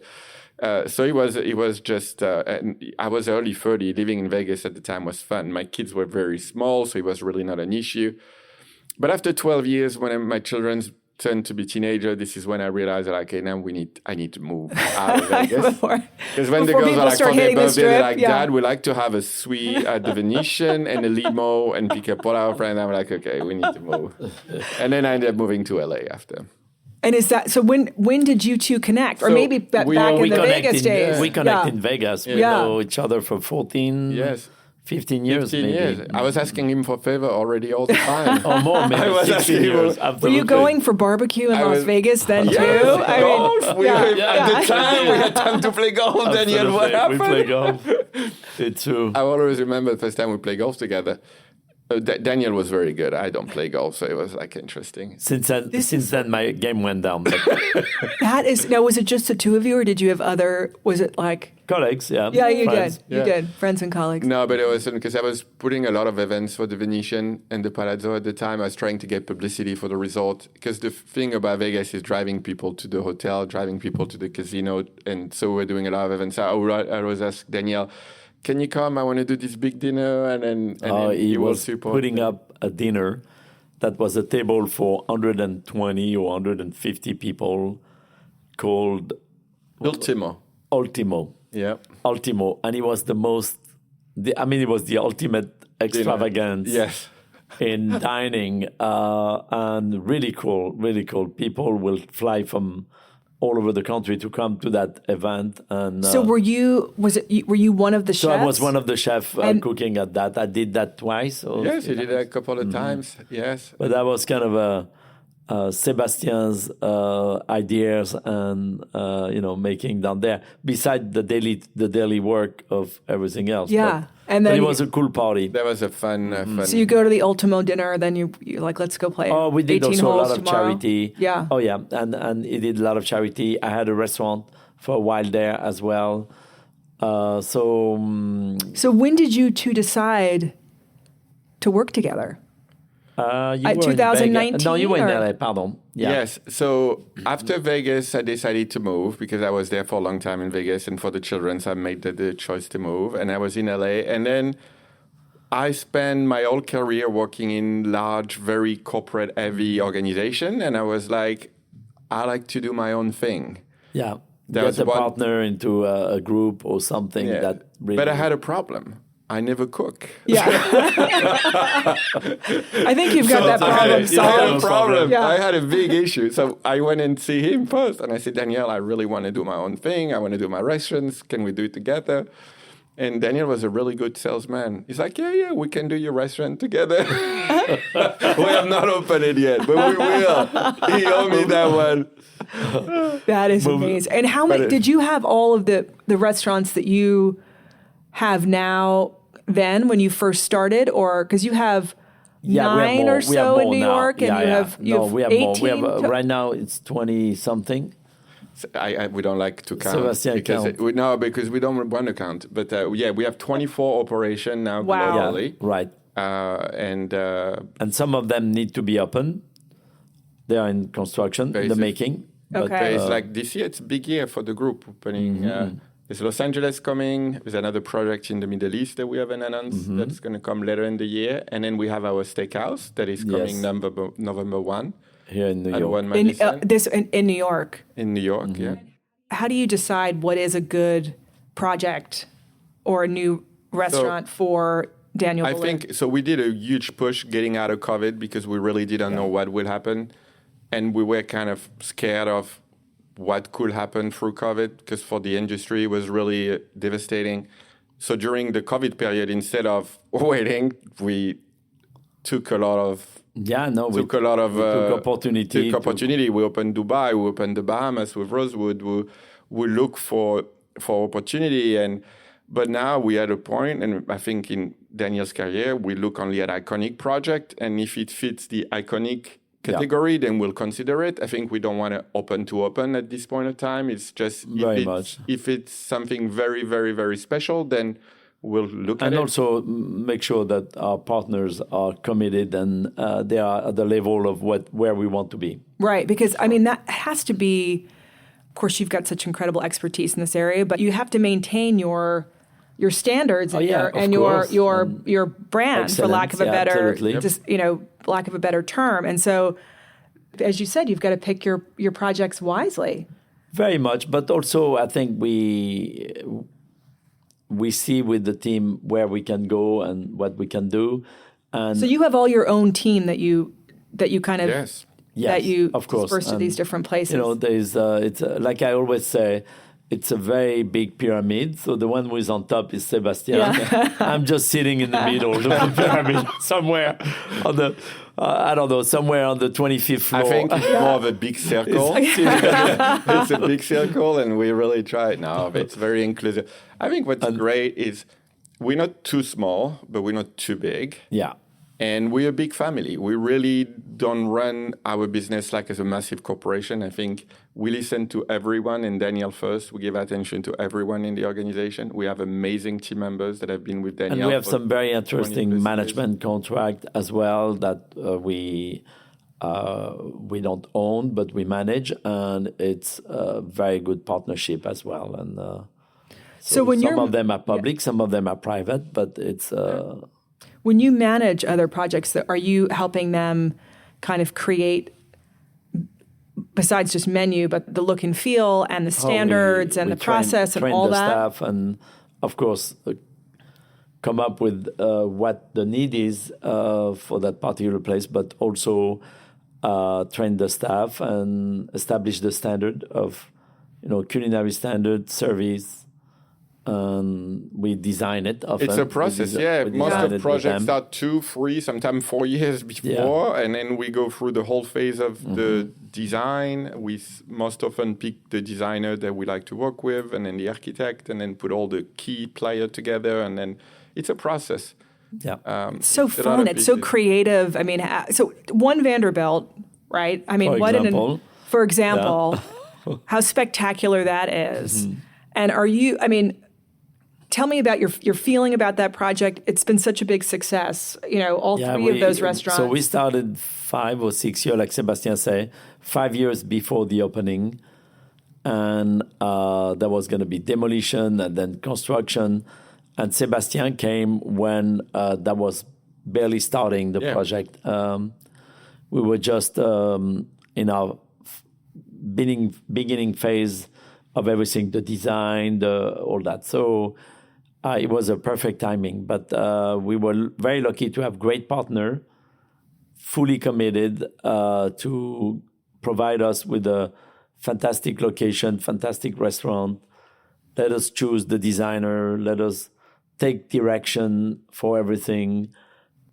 So it was just, I was early 30, living in Vegas at the time was fun. My kids were very small, so it was really not an issue. But after 12 years, when my children turned to be teenagers, this is when I realized that, okay, now I need to move out of Vegas. Because when the girls are like, for their birthday, they're like, Dad, we like to have a suite at the Venetian and a limo and pick up all our friends. I'm like, okay, we need to move. And then I ended up moving to LA after. And is that so? When did you two connect, or maybe back in the Vegas days? We connected in Vegas. We know each other for 15 years. 15 years, maybe. I was asking him for favor already all the time. Or more, maybe. I was 16 years. Were you going for barbecue in Las Vegas then too? Golf. At the time, we had time to play golf. Daniel, what happened? We play golf. It's true. I always remember the first time we played golf together. Daniel was very good. I don't play golf, so it was like interesting. Since then, my game went down. That is now. Was it just the two of you, or did you have other? Was it like colleagues? Yeah. Yeah, you friends. did. You did. Friends and colleagues. No, but it was because I was putting a lot of events for the Venetian and the Palazzo at the time. I was trying to get publicity for the resort because the thing about Vegas is driving people to the hotel, driving people to the casino, and so we're doing a lot of events. I always ask Danielle, can you come? I want to do this big dinner, and then he was putting up a dinner that was a table for 120 or 150 people called Ultimo. Yeah, Ultimo, and it was it was the ultimate extravagance. Yes. In dining, and really cool. People will fly from all over the country to come to that event. And so were you one of the chefs? So I was one of the chefs cooking at that. I did that twice. Yes, you did it a couple of times. Yes. But that was kind of Sebastien's ideas and making down there. Besides the daily work of everything else. Yeah. But it was a cool party. That was a fun. So you go to the Ultimo dinner, then you like, let's go play. Oh, we did also a lot of tomorrow. charity. Yeah. Oh, yeah. And he did a lot of charity. I had a restaurant for a while there as well. So when did you two decide to work together? You were in 2019? Vegas. No, you were in or- LA, pardon. Yeah. Yes. So after Vegas, I decided to move because I was there for a long time in Vegas, and for the children, so I made the choice to move. And I was in LA, and then I spent my whole career working in large, very corporate-heavy organization, and I was like, I like to do my own thing. Yeah. That Get was a one- partner into a group or something Yeah. that really... But I had a problem. I never cook. Yeah. I think you've got that problem I had solved. a problem. Yeah. I had a big issue. So I went and see him first. And I said, Daniel, I really want to do my own thing. I want to do my restaurants. Can we do it together? And Daniel was a really good salesman. He's like, yeah, we can do your restaurant together. We have not opened it yet, but we will. He owed me that one. That is amazing. And how many did you have all of the restaurants that you have now then when you first started, or because you have nine or so in New York, and you have we have 18 more. We have right now it's 20 something. We don't like to count. Sebastien count. Because we don't want to count. But we have 24 operations now Wow. globally. Yeah, right. And some of them need to be open. They are in construction, in the making. Okay. But it's like this year, it's a big year for the group opening. There's Los Angeles coming. There's another project in the Middle East that we haven't announced that's going to come later in the year. And then we have our steakhouse that is coming November 1. Here in New at York. 1 Madison. In New York. In New York, yeah. How do you decide what is a good project or a new restaurant for Daniel I Boulud? think, so we did a huge push getting out of COVID because we really didn't know what would happen. And we were kind of scared of what could happen through COVID because for the industry it was really devastating. So during the COVID period, instead of waiting, we took a lot of took opportunity. We opened Dubai, we opened the Bahamas with Rosewood. We look for opportunity, but now we are at a point, and I think in Daniel's career, we look only at iconic project, and if it fits the iconic category, then we'll consider it. I think we don't want to open at this point of time. It's just if it's something very, very, very special, then we'll look at it. And also make sure that our partners are committed and they are at the level of where we want to be. Right, because I mean that has to be. Of course, you've got such incredible expertise in this area, but you have to maintain your standards and your brand, for lack of a better lack of a better term. And so, as you said, you've got to pick your projects wisely. Very much, but also I think we see with the team where we can go and what we can do. And so you have all your own team that you kind of that you of course disperse to these different places. You know, there's it's like I always say, it's a very big pyramid. So the one who is on top is Sebastien. Yeah. I'm just sitting in the middle of the pyramid somewhere on the I don't know, somewhere on the 25th floor. I think it's more of a big circle. It's a big circle, and we really try it now. It's very inclusive. I think what's great is we're not too small, but we're not too big. Yeah. And we're a big family. We really don't run our business like as a massive corporation. I think we listen to everyone, and Daniel first. We give attention to everyone in the organization. We have amazing team members that have been with Daniel. And we have some very interesting management contract as well that we don't own, but we manage, and it's a very good partnership as well. And so when some of them are public, some of them are private, but it's. When you manage other projects, are you helping them kind of create, besides just menu, but the look and feel and the standards and the process and all that? Train the staff and, of course, come up with what the need is for that particular place, but also train the staff and establish the standard of, culinary standard, service. We design it often. It's a process, Most of projects start 2, 3, sometimes 4 years before, and then we go through the whole phase of the design. We most often pick the designer that we like to work with, and then the architect, and then put all the key players together, and then it's a process. Yeah, it's so fun. It's so creative. I mean, so One Vanderbilt, right? I mean, for example, how spectacular that is. And are you? I mean. Tell me about your feeling about that project. It's been such a big success, all three of those restaurants. So we started 5 or 6 years, like Sebastien said, 5 years before the opening. And there was going to be demolition and then construction. And Sebastien came when that was barely starting the project. We were just in our beginning phase of everything, the design, all that. So it was a perfect timing. But we were very lucky to have great partner, fully committed to provide us with a fantastic location, fantastic restaurant. Let us choose the designer. Let us take direction for everything.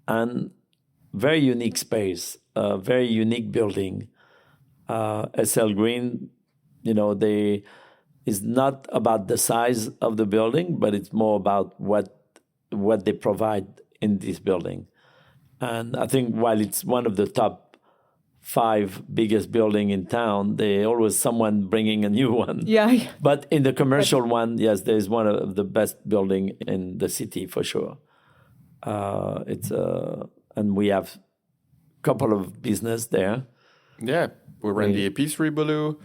And very unique space, very unique building. SL Green, is not about the size of the building, but it's more about what they provide in this building. And I think while it's one of the top 5 biggest building in town, there's always someone bringing a new one. Yeah. But in the commercial one, yes, there's one of the best building in the city for sure. And we have a couple of business there. Yeah, we ran the Épicerie Boulud.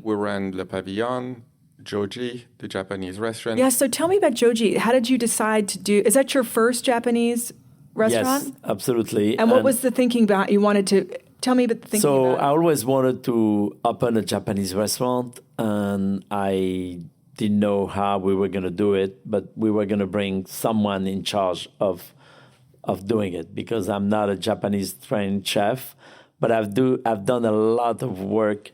We ran Le Pavillon, Joji, the Japanese restaurant. Yeah, so tell me about Joji. How did you decide to do? Is that your first Japanese restaurant? Yes, absolutely. And what was the thinking about? You wanted to tell me about the thinking. So about I always wanted to open a Japanese restaurant, and I didn't know how we were going to do it, but we were going to bring someone in charge of doing it because I'm not a Japanese trained chef, but I've done a lot of work.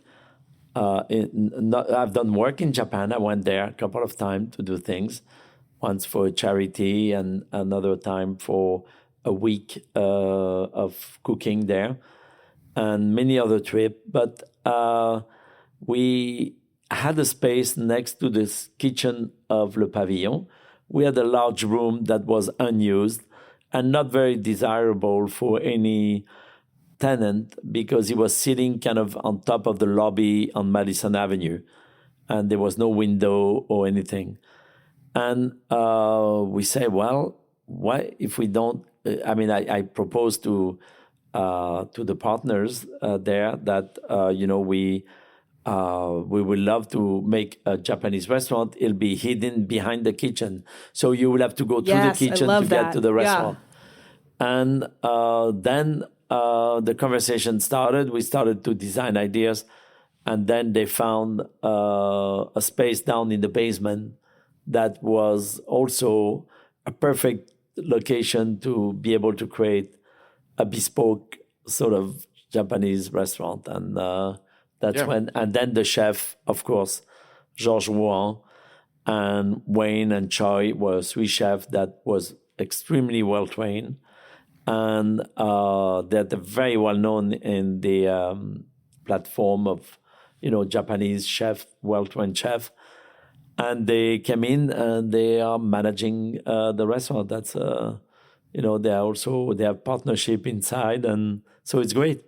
I've done work in Japan. I went there a couple of times to do things, once for a charity and another time for a week of cooking there, and many other trips. But we had a space next to this kitchen of Le Pavillon. We had a large room that was unused and not very desirable for any tenant because he was sitting kind of on top of the lobby on Madison Avenue, and there was no window or anything. And we say, well, why if we don't? I proposed to the partners there that we would love to make a Japanese restaurant. It'll be hidden behind the kitchen, so you will have to go through the kitchen to get to the restaurant. And then the conversation started. We started to design ideas, and then they found a space down in the basement that was also a perfect location to be able to create a bespoke sort of Japanese restaurant. And and then the chef, of course, Georges Wuan and Wayne and Choi were 3 chefs that was extremely well trained. And they're very well known in the platform of, Japanese chef, well-trained chef. And they came in and they are managing the restaurant. That's, they have partnership inside. And so it's great.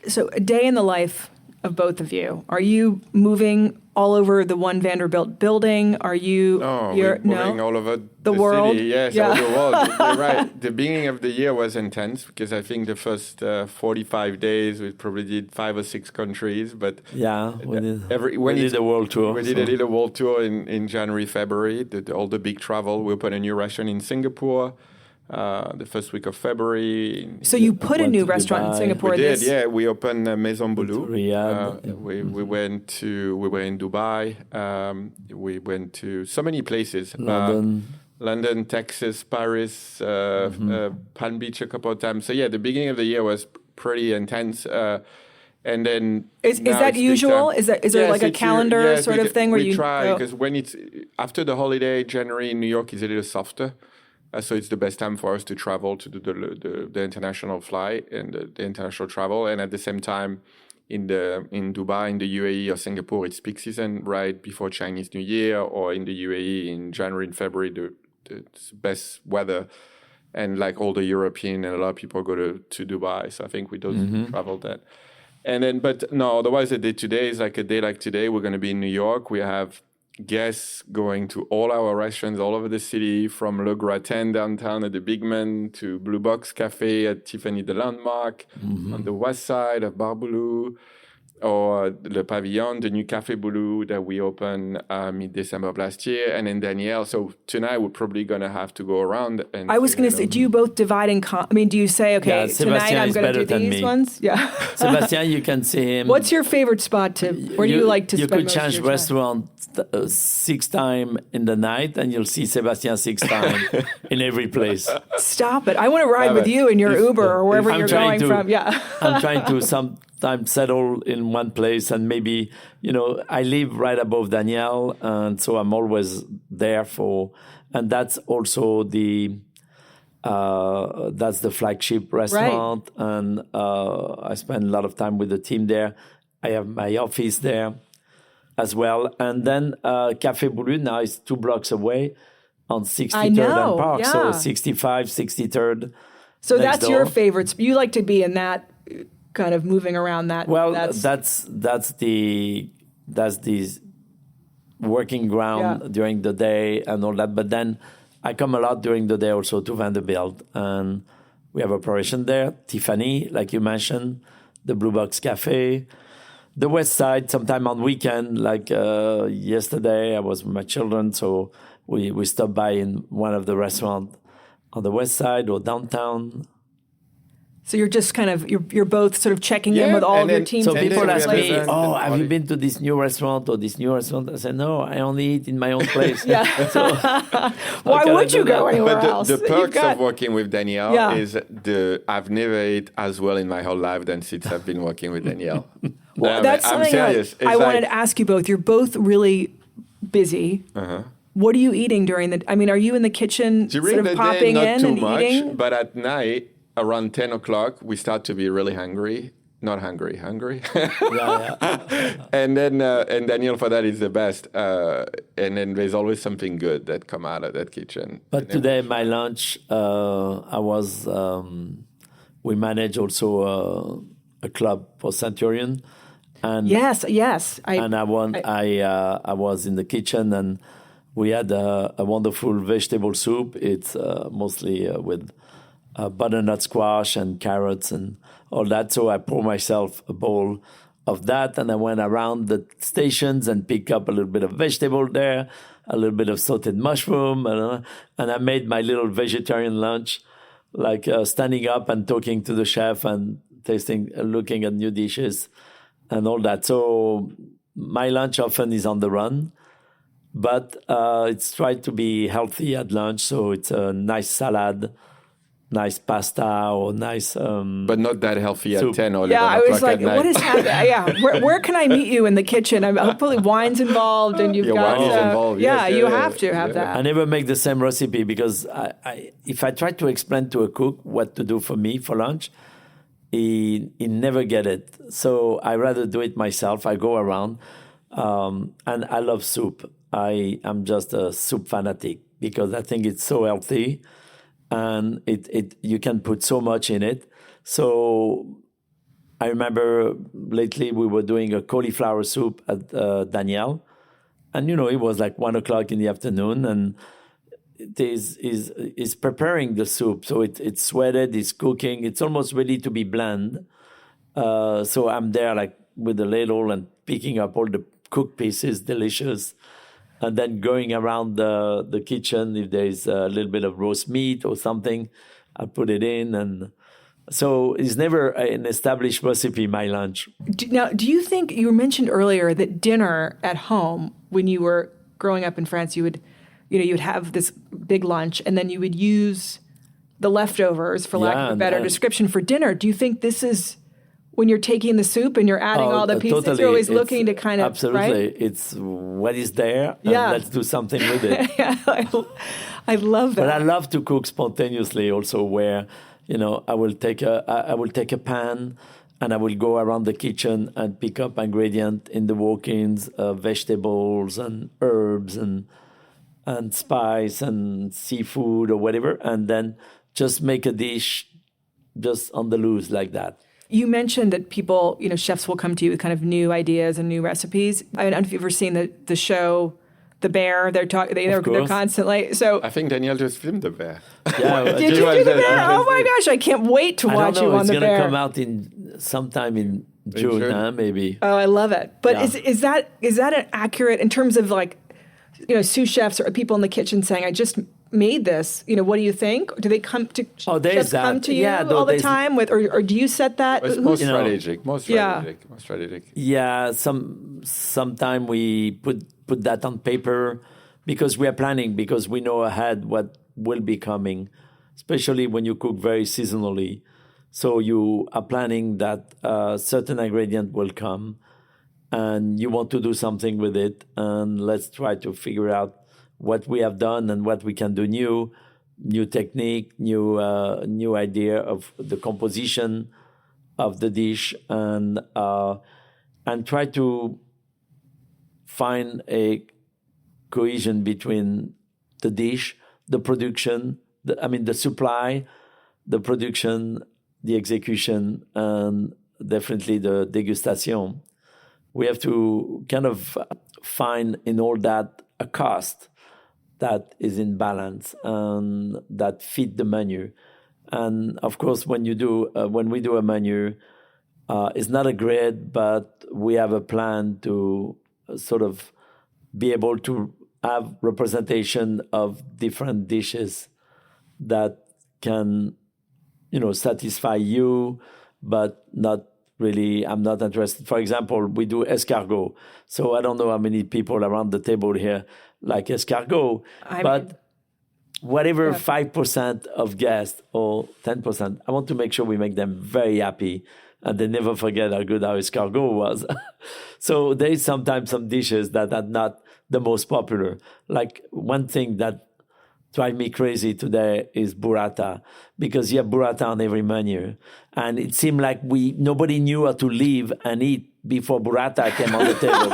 So a day in the life of both of you. Are you moving all over the One Vanderbilt building? Are you? We're moving all over the world. City. Yes, all the world. You're right. The beginning of the year was intense because I think the first 45 days we probably did 5 or 6 countries. But we did a world tour. We did a little world tour in January, February. All the big travel. We opened a new restaurant in Singapore. The first week of February. So you put a new restaurant in Singapore. We did, yeah. We opened Maison Boulud. We were in Dubai. We went to so many places. London, Texas, Paris, Palm Beach a couple of times. So yeah, the beginning of the year was pretty intense. And then is that usual? Is there like a calendar sort of thing where you try because when it's after the holiday, January in New York is a little softer. So it's the best time for us to travel to do the international flight and the international travel. And at the same time, in Dubai, in the UAE or Singapore, it's peak season right before Chinese New Year, or in the UAE in January and February, the best weather. And like all the European and a lot of people go to Dubai. So I think we don't travel that. And then, but no, otherwise a day today is like a day like today. We're going to be in New York. We have guests going to all our restaurants all over the city, from Le Gratin downtown at the Big Man to Blue Box Cafe at Tiffany the Landmark on the west side of Boulud, or Le Pavillon, the new Café Boulud that we opened mid-December of last year, and then Danielle. So tonight we're probably going to have to go around. And I was going to say, do you both divide and do you say, okay, tonight I'm going to do these ones? Yeah. Sebastien, you can see him. What's your favorite spot where do you like to spend most of your time? You could change restaurant 6 times in the night, and you'll see Sebastien 6 times in every place. Stop it. I want to ride with you in your Uber or wherever you're going from. Yeah. I'm trying to sometimes settle in one place, and maybe, I live right above Danielle, and so I'm always there and that's also that's the flagship restaurant, right. And I spend a lot of time with the team there. I have my office there as well. And then Café Boulud now is 2 blocks away on 63rd and Park. Yeah. So 65, 63rd. So that's your favorites. You like to be in that kind of moving around that. Well, that's the working ground during the day and all that. But then I come a lot during the day also to Vanderbilt. And we have operation there. Tiffany, like you mentioned, the Blue Box Cafe. The West Side, sometime on weekend, like yesterday, I was with my children, so we stopped by in one of the restaurants on the West Side or downtown. So you're just kind of, you're both sort of checking in with all of your teams. So people ask me, have you been to this new restaurant or this new restaurant? I said, no, I only eat in my own place. So, why would you go anywhere else? The perks of working with Danielle is I've never ate as well in my whole life than since I've been working with Danielle. Well, that's something serious. I wanted to ask you both. You're both really busy. What are you eating during are you in the kitchen sort of popping in and eating? But at night, around 10 o'clock, we start to be really hungry. Not hungry. And then and Danielle for that is the best. And then there's always something good that come out of that kitchen. But today, my lunch, we manage also a club for Centurion. And yes. I was in the kitchen, and we had a wonderful vegetable soup. It's mostly with butternut squash and carrots and all that. So I pour myself a bowl of that, and I went around the stations and picked up a little bit of vegetable there, a little bit of sauteed mushroom, and I made my little vegetarian lunch, like standing up and talking to the chef and tasting, looking at new dishes and all that. So my lunch often is on the run, but it's tried to be healthy at lunch. So it's a nice salad, nice pasta, or nice but not that healthy soup. At 10 or 11 I was like, at night. what is happening? Where can I meet you in the kitchen? Hopefully wine's involved, and you've got wine is involved. You have to have that. I never make the same recipe, because if I try to explain to a cook what to do for me for lunch, he never get it. So I rather do it myself. I go around, and I love soup. I'm just a soup fanatic, because I think it's so healthy. And you can put so much in it. So I remember lately we were doing a cauliflower soup at Danielle. And, it was like 1 o'clock in the afternoon. And it is preparing the soup. So it's sweated, it's cooking. It's almost ready to be bland. So I'm there like with the ladle and picking up all the cooked pieces, delicious. And then going around the kitchen, if there's a little bit of roast meat or something, I put it in. And so it's never an established recipe, my lunch. Now, do you think, you mentioned earlier that dinner at home, when you were growing up in France, you would have this big lunch, and then you would use the leftovers, for lack of a better description, for dinner. Do you think this is, when you're taking the soup and you're adding all the pieces, totally. You're always looking to kind of, absolutely. Right? It's what is there, and let's do something with it. I love that. But I love to cook spontaneously also, where, I will take a pan, and I will go around the kitchen and pick up ingredient in the walk-ins, vegetables and herbs and spice and seafood or whatever, and then just make a dish just on the loose like that. You mentioned that people, chefs will come to you with kind of new ideas and new recipes. I don't know if you've ever seen the show the bear. They're constantly. So I think Danielle just filmed the bear. Yeah, did you do the bear? Oh my gosh, I can't wait to watch you on the bear. It's going to come out sometime in June, maybe. Oh, I love it. But is that an accurate in terms of like, sous chefs or people in the kitchen saying, I just made this, what do you think? Do they come to chefs come to you all the time with, or do you set that? It's more strategic. Yeah, sometime we put that on paper because we are planning, because we know ahead what will be coming, especially when you cook very seasonally. So you are planning that certain ingredient will come and you want to do something with it, and let's try to figure out what we have done and what we can do new technique, new idea of the composition of the dish, and try to find a cohesion between the dish, the production, the supply, the production, the execution, and definitely the degustation. We have to kind of find in all that a cost that is in balance and that fit the menu. And of course, when we do a menu, it's not a grid, but we have a plan to sort of be able to have representation of different dishes that can, satisfy you, but not really, I'm not interested. For example, we do escargot. So I don't know how many people around the table here like escargot, but whatever 5% of guests or 10%, I want to make sure we make them very happy and they never forget how good our escargot was. So there is sometimes some dishes that are not the most popular. Like one thing that drive me crazy today is burrata, because you have burrata on every menu. And it seemed like nobody knew how to leave and eat before burrata came on the table.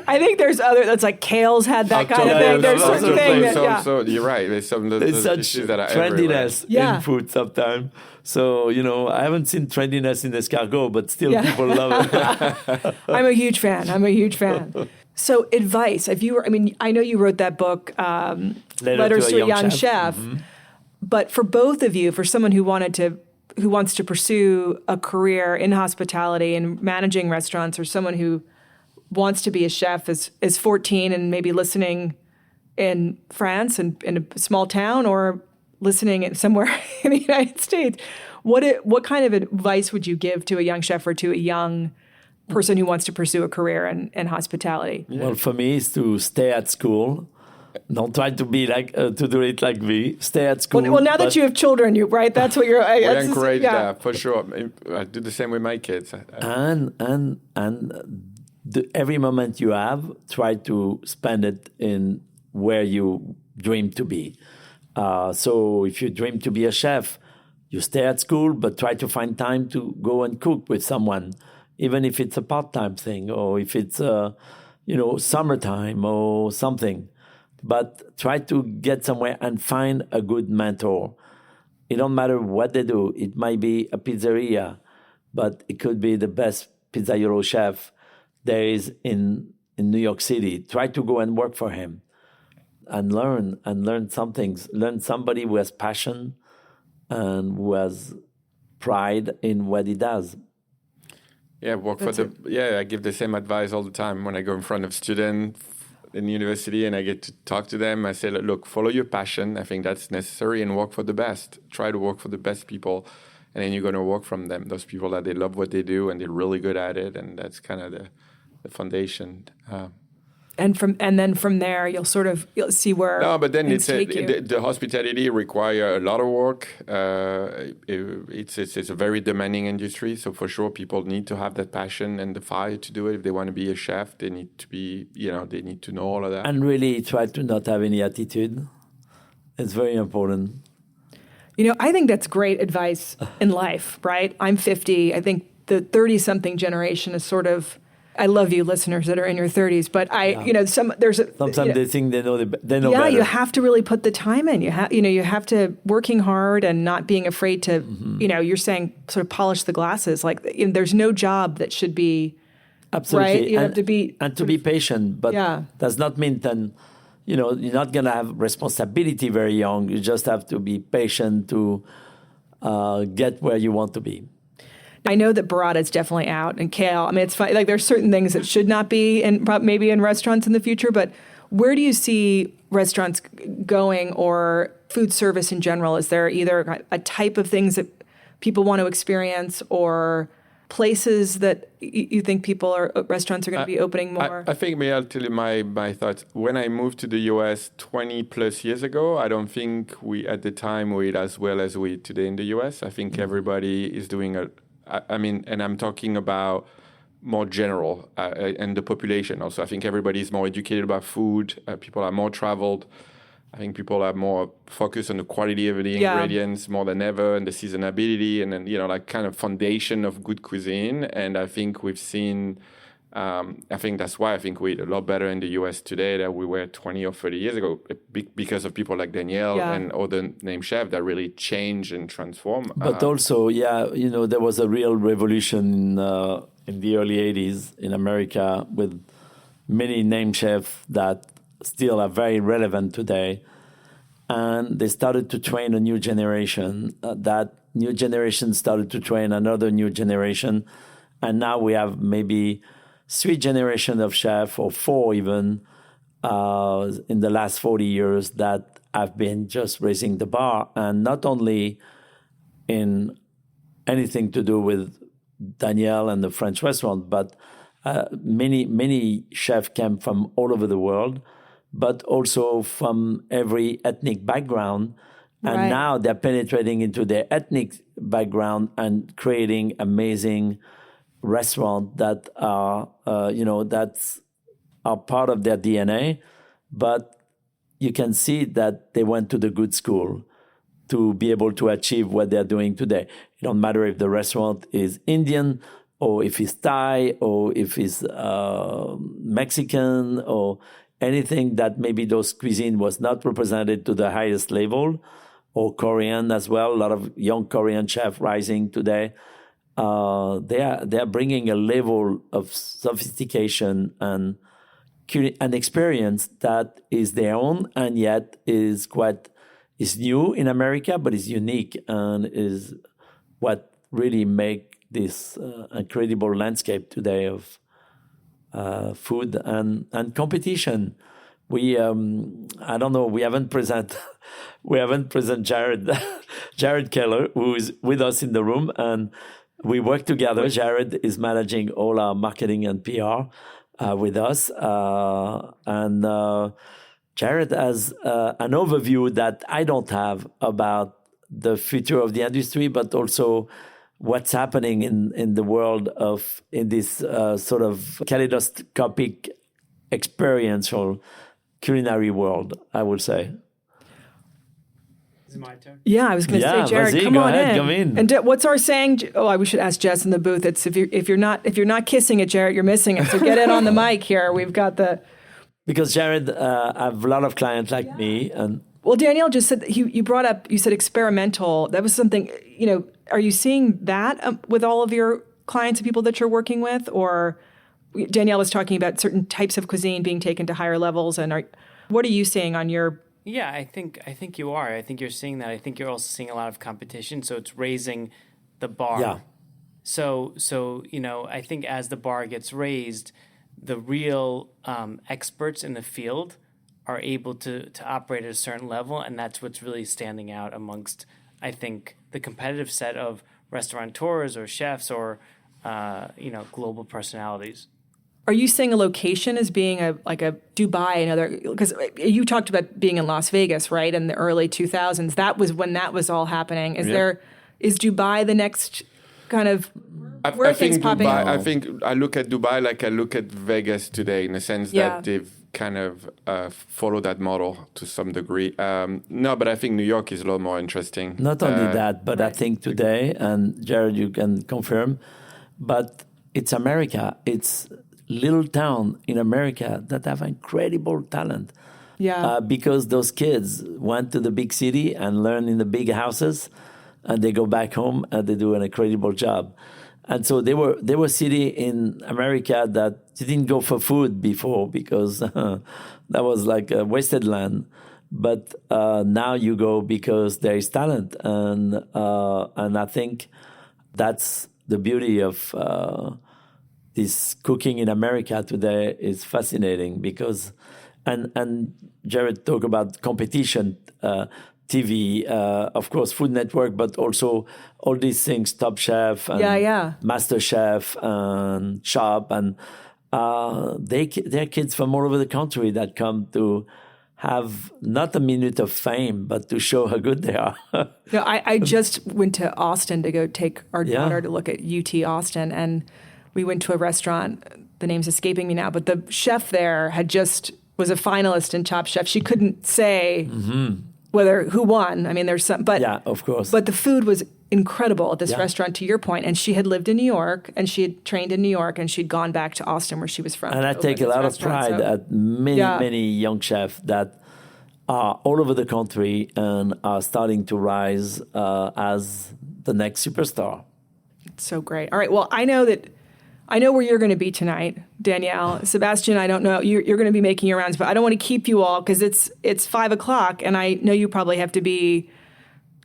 I think there's that's like kale's had that kind of thing. There's certain things. So you're right. There's some dishes that are trendiness in food sometimes. So, I haven't seen trendiness in escargot, but still people love it. I'm a huge fan. So advice, I know you wrote that book, Letters to a Young Chef, but for both of you, for someone who wants to pursue a career in hospitality and managing restaurants, or someone who wants to be a chef is 14 and maybe listening in France and in a small town, or listening somewhere in the United States, what kind of advice would you give to a young chef or to a young person who wants to pursue a career in hospitality? Well, for me, is to stay at school. Don't try to be to do it like me. Stay at school. Well, now that you have children, right? That's what you're. We encourage that for sure. I do the same with my kids. And every moment you have, try to spend it in where you dream to be. So if you dream to be a chef, you stay at school, but try to find time to go and cook with someone, even if it's a part-time thing, or if it's summertime or something. But try to get somewhere and find a good mentor. It don't matter what they do. It might be a pizzeria, but it could be the best pizzaiolo chef there is in New York City. Try to go and work for him and learn some things. Learn somebody who has passion and who has pride in what he does. Yeah, I give the same advice all the time when I go in front of students in university and I get to talk to them. I say, look, follow your passion. I think that's necessary, and work for the best. Try to work for the best people, and then you're going to work from them. Those people that they love what they do and they're really good at it, and that's kind of the foundation. And then from there, you'll see where. No, but then the hospitality require a lot of work. It's a very demanding industry, so for sure, people need to have that passion and the fire to do it. If they want to be a chef, they need to be, they need to know all of that. And really try to not have any attitude. It's very important. I think that's great advice in life, right? I'm 50. I think the 30-something generation is sort of. I love you, listeners that are in your 30s, but sometimes they think they know better. Yeah, you have to really put the time in. You have to working hard and not being afraid to, you're saying sort of polish the glasses. Like, there's no job that should be Absolutely. right? You have to be... And to be patient, but does not mean then, you're not going to have responsibility very young. You just have to be patient to get where you want to be. I know that burrata is definitely out, and kale. I mean, it's fine. Like, there's certain things that should not be maybe in restaurants in the future, but where do you see restaurants going, or food service in general? Is there either a type of things that people want to experience, or places that you think restaurants are going to be opening more? I think maybe I'll tell you my thoughts. When I moved to the US 20 plus years ago, I don't think at the time we eat as well as we eat today in the US. I think everybody is doing and I'm talking about more general and the population also. I think everybody is more educated about food. People are more traveled. I think people are more focused on the quality of the ingredients more than ever, and the seasonability, and then, like kind of foundation of good cuisine. And I think we've seen, I think that's why I think we eat a lot better in the US today than we were 20 or 30 years ago, because of people like Danielle and other name chefs that really change and transform. But also, there was a real revolution in the early 80s in America with many name chefs that still are very relevant today. And they started to train a new generation. That new generation started to train another new generation. And now we have maybe 3 generations of chefs, or 4 even, in the last 40 years that have been just raising the bar. And not only in anything to do with Danielle and the French restaurant, but many chefs came from all over the world, but also from every ethnic background. And now they're penetrating into their ethnic background and creating amazing restaurants that are, that's are part of their DNA. But you can see that they went to the good school to be able to achieve what they're doing today. It don't matter if the restaurant is Indian, or if it's Thai, or if it's Mexican, or anything that maybe those cuisine was not represented to the highest level, or Korean as well. A lot of young Korean chefs rising today. They are bringing a level of sophistication and experience that is their own, and yet is new in America, but is unique, and is what really make this incredible landscape today of food and competition. We I don't know. We haven't present Jared Keller, who is with us in the room, and we work together. Jared is managing all our marketing and PR with us, and Jared has an overview that I don't have about the future of the industry, but also what's happening in the world in this sort of kaleidoscopic experiential culinary world, I would say. Is it my turn? Yeah, I was going to say, Jared, come on in. And what's our saying? Oh, we should ask Jess in the booth. It's if you're not kissing it, Jared, you're missing it. So get it on the mic here. We've got the... Because Jared, I have a lot of clients like me, and well, Danielle just said you said experimental. That was something. Are you seeing that with all of your clients and people that you're working with, or Danielle was talking about certain types of cuisine being taken to higher levels, and what are you seeing on your? Yeah, I think you are. I think you're seeing that. I think you're also seeing a lot of competition, so it's raising the bar. Yeah. So I think as the bar gets raised, the real experts in the field are able to operate at a certain level, and that's what's really standing out amongst, I think, the competitive set of restaurateurs or chefs or global personalities. Are you seeing a location as being like a Dubai, because you talked about being in Las Vegas, right, in the early 2000s? That was when that was all happening. Is Dubai the next kind of where things popping up? I think I look at Dubai like I look at Vegas today, in the sense that they've kind of followed that model to some degree. No, but I think New York is a lot more interesting. Not only that, but I think today, and Jared, you can confirm, but it's America. It's little town in America that have incredible talent. Yeah. Because those kids went to the big city and learn in the big houses, and they go back home and they do an incredible job. And so they were city in America that didn't go for food before because that was like a wasted land. But now you go because there is talent, and I think that's the beauty of this cooking in America today is fascinating because, and Jared talked about competition, TV, of course, Food Network, but also all these things, Top Chef, and Master Chef, and Shop, and they're kids from all over the country that come to have not a minute of fame, but to show how good they are. I just went to Austin to go take our daughter to look at UT Austin, and we went to a restaurant. The name's escaping me now, but the chef there was a finalist in Top Chef. She couldn't say who won. I mean, there's some, but yeah, of course. But the food was incredible at this restaurant, to your point. And she had lived in New York, and she had trained in New York, and she'd gone back to Austin, where she was from. And I take a lot of pride at many young chefs that are all over the country and are starting to rise as the next superstar. It's so great. All right. Well, I know where you're going to be tonight, Danielle. Sebastien, I don't know. You're going to be making your rounds, but I don't want to keep you all because it's 5:00, and I know you probably have to be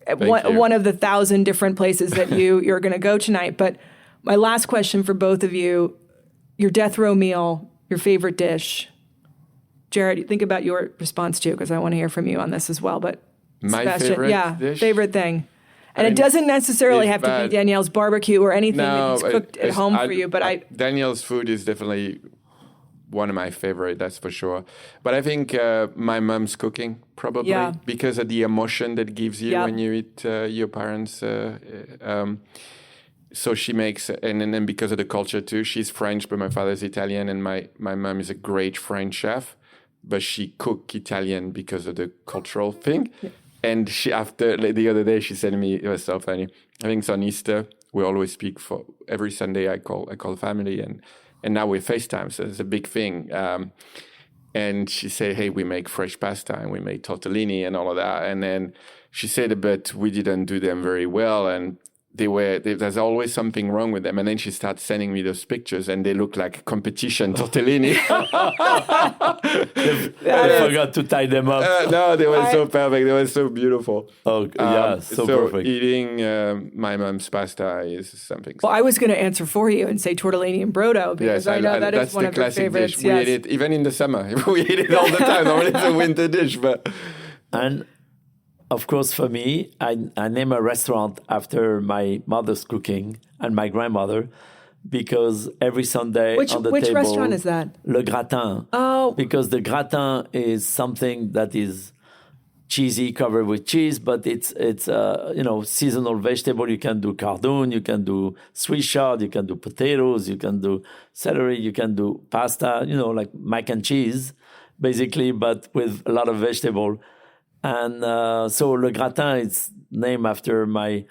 at one of the 1,000 different places that you're going to go tonight. But my last question for both of you: your death row meal, your favorite dish. Jared, think about your response too, because I want to hear from you on this as well. But my Sebastien, favorite dish? favorite thing. And it doesn't necessarily have to be Danielle's barbecue or anything that he's cooked at home for you. But Danielle's food is definitely one of my favorite, that's for sure. But I think my mom's cooking, probably, because of the emotion that gives you when you eat your parents. So she makes, and then because of the culture too. She's French, but my father's Italian, and my mom is a great French chef, but she cooked Italian because of the cultural thing. Yeah. And the other day, she said to me, it was so funny. I think it's on Easter. We always speak for every Sunday. I call family, and now we FaceTime, so it's a big thing. And she said, "Hey, we make fresh pasta and we make tortellini and all of that." And then she said, "But we didn't do them very well, and there's always something wrong with them." And then she started sending me those pictures, and they look like competition tortellini. I forgot to tie them up. No, they were so perfect. They were so beautiful. Oh, so perfect. Eating my mom's pasta is something. Well, I was going to answer for you and say tortellini and brodo, because I know that is one of your favorites. Dish. We eat it even in the summer. We eat it all the time. Normally it's a winter dish, but. And of course, for me, I name a restaurant after my mother's cooking and my grandmother, because every Sunday on the table... Which restaurant is that? Le Gratin. Oh. Because the gratin is something that is cheesy, covered with cheese, but it's seasonal vegetable. You can do cardoon, you can do Swiss chard, you can do potatoes, you can do celery, you can do pasta, like mac and cheese, basically, but with a lot of vegetable. And so Le Gratin is named after my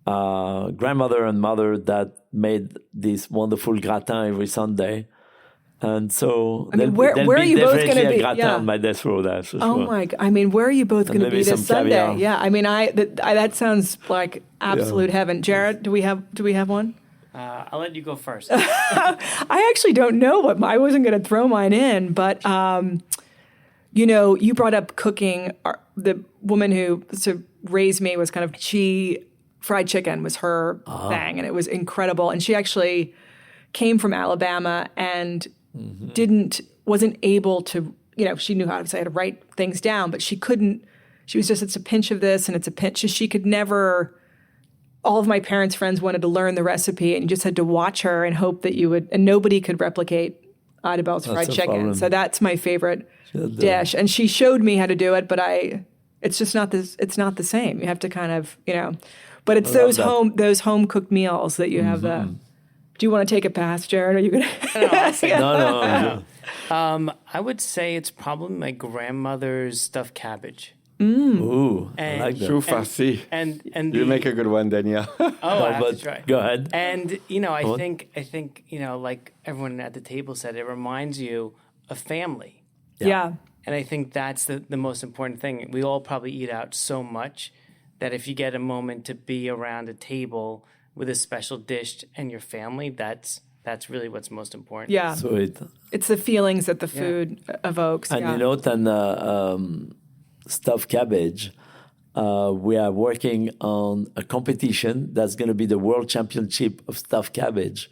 grandmother and mother that made this wonderful gratin every Sunday. And so where are you both going to be? Gratin on my death row, that's for sure. My God. I mean, where are you both going to be this Sunday? Caviar. Yeah, I mean, that sounds like absolute heaven. Jared, do we have one? I'll let you go first. I actually don't know what I wasn't going to throw mine in, but... you brought up cooking. The woman who raised me was fried chicken was her thing, and it was incredible. And she actually came from Alabama and wasn't able to, she knew how to write things down, but she couldn't. She was just, it's a pinch of this and it's a pinch. She could never. All of my parents' friends wanted to learn the recipe, and you just had to watch her and hope that you would, and nobody could replicate Adebelle's fried chicken. Problem. So that's my favorite dish. And she showed me how to do it, but it's just not this. It's not the same. You have to kind of, but it's those home cooked meals that you have. Do you want to take a pass, Jared? Are you gonna? No. I would say it's probably my grandmother's stuffed cabbage. Ooh, and, I like that. Chou farci. And you make a good one, Danielle. I have to try. Go ahead. And I think like everyone at the table said, it reminds you of family. Yeah. And I think that's the most important thing. We all probably eat out so much that if you get a moment to be around a table with a special dish and your family, that's really what's most important. Yeah. Sweet. It's the feelings that the food evokes. And yeah. you know, then stuffed cabbage, we are working on a competition that's going to be the World Championship of stuffed cabbage.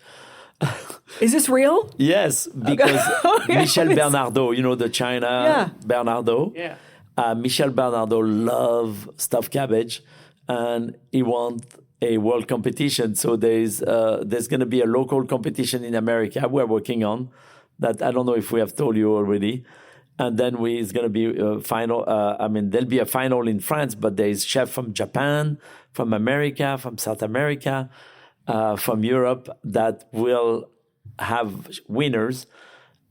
Is this real? Yes, because Okay. Michel Bernardo, you know, the China Bernardo? Yeah. Michel Bernardo loves stuffed cabbage, and he wants a world competition. So there's going to be a local competition in America we're working on that I don't know if we have told you already. And then it's going to be a final. There'll be a final in France, but there's chefs from Japan, from America, from South America, from Europe that will have winners.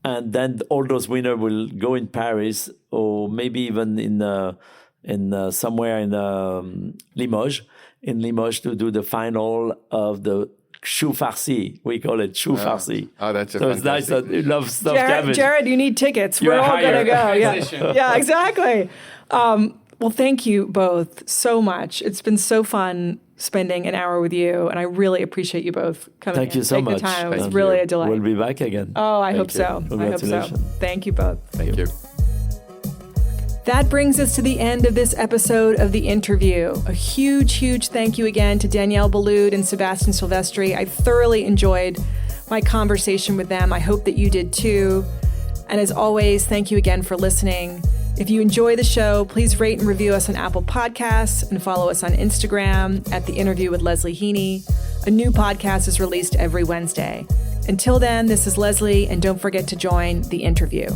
And then all those winners will go in Paris or maybe even in somewhere in Limoges to do the final of the chou farci. We call it chou farci. Oh, that's so it's nice that you love stuffed cabbage. Jared, you need tickets. You're We're all going to go. Transition. Yeah, exactly. Well, thank you both so much. It's been so fun spending an hour with you, and I really appreciate you both coming. Thank you so Take much. the time. It was Thank really you. a delight. We'll be back again. Oh, I Thank hope you. so. I hope so. Congratulations. Thank you both. Thank you. That brings us to the end of this episode of The Interview. A huge, huge thank you again to Danielle Boulud and Sebastien Silvestri. I thoroughly enjoyed my conversation with them. I hope that you did too. And as always, thank you again for listening. If you enjoy the show, please rate and review us on Apple Podcasts and follow us on Instagram at The Interview with Leslie Heaney. A new podcast is released every Wednesday. Until then, this is Leslie, and don't forget to join The Interview.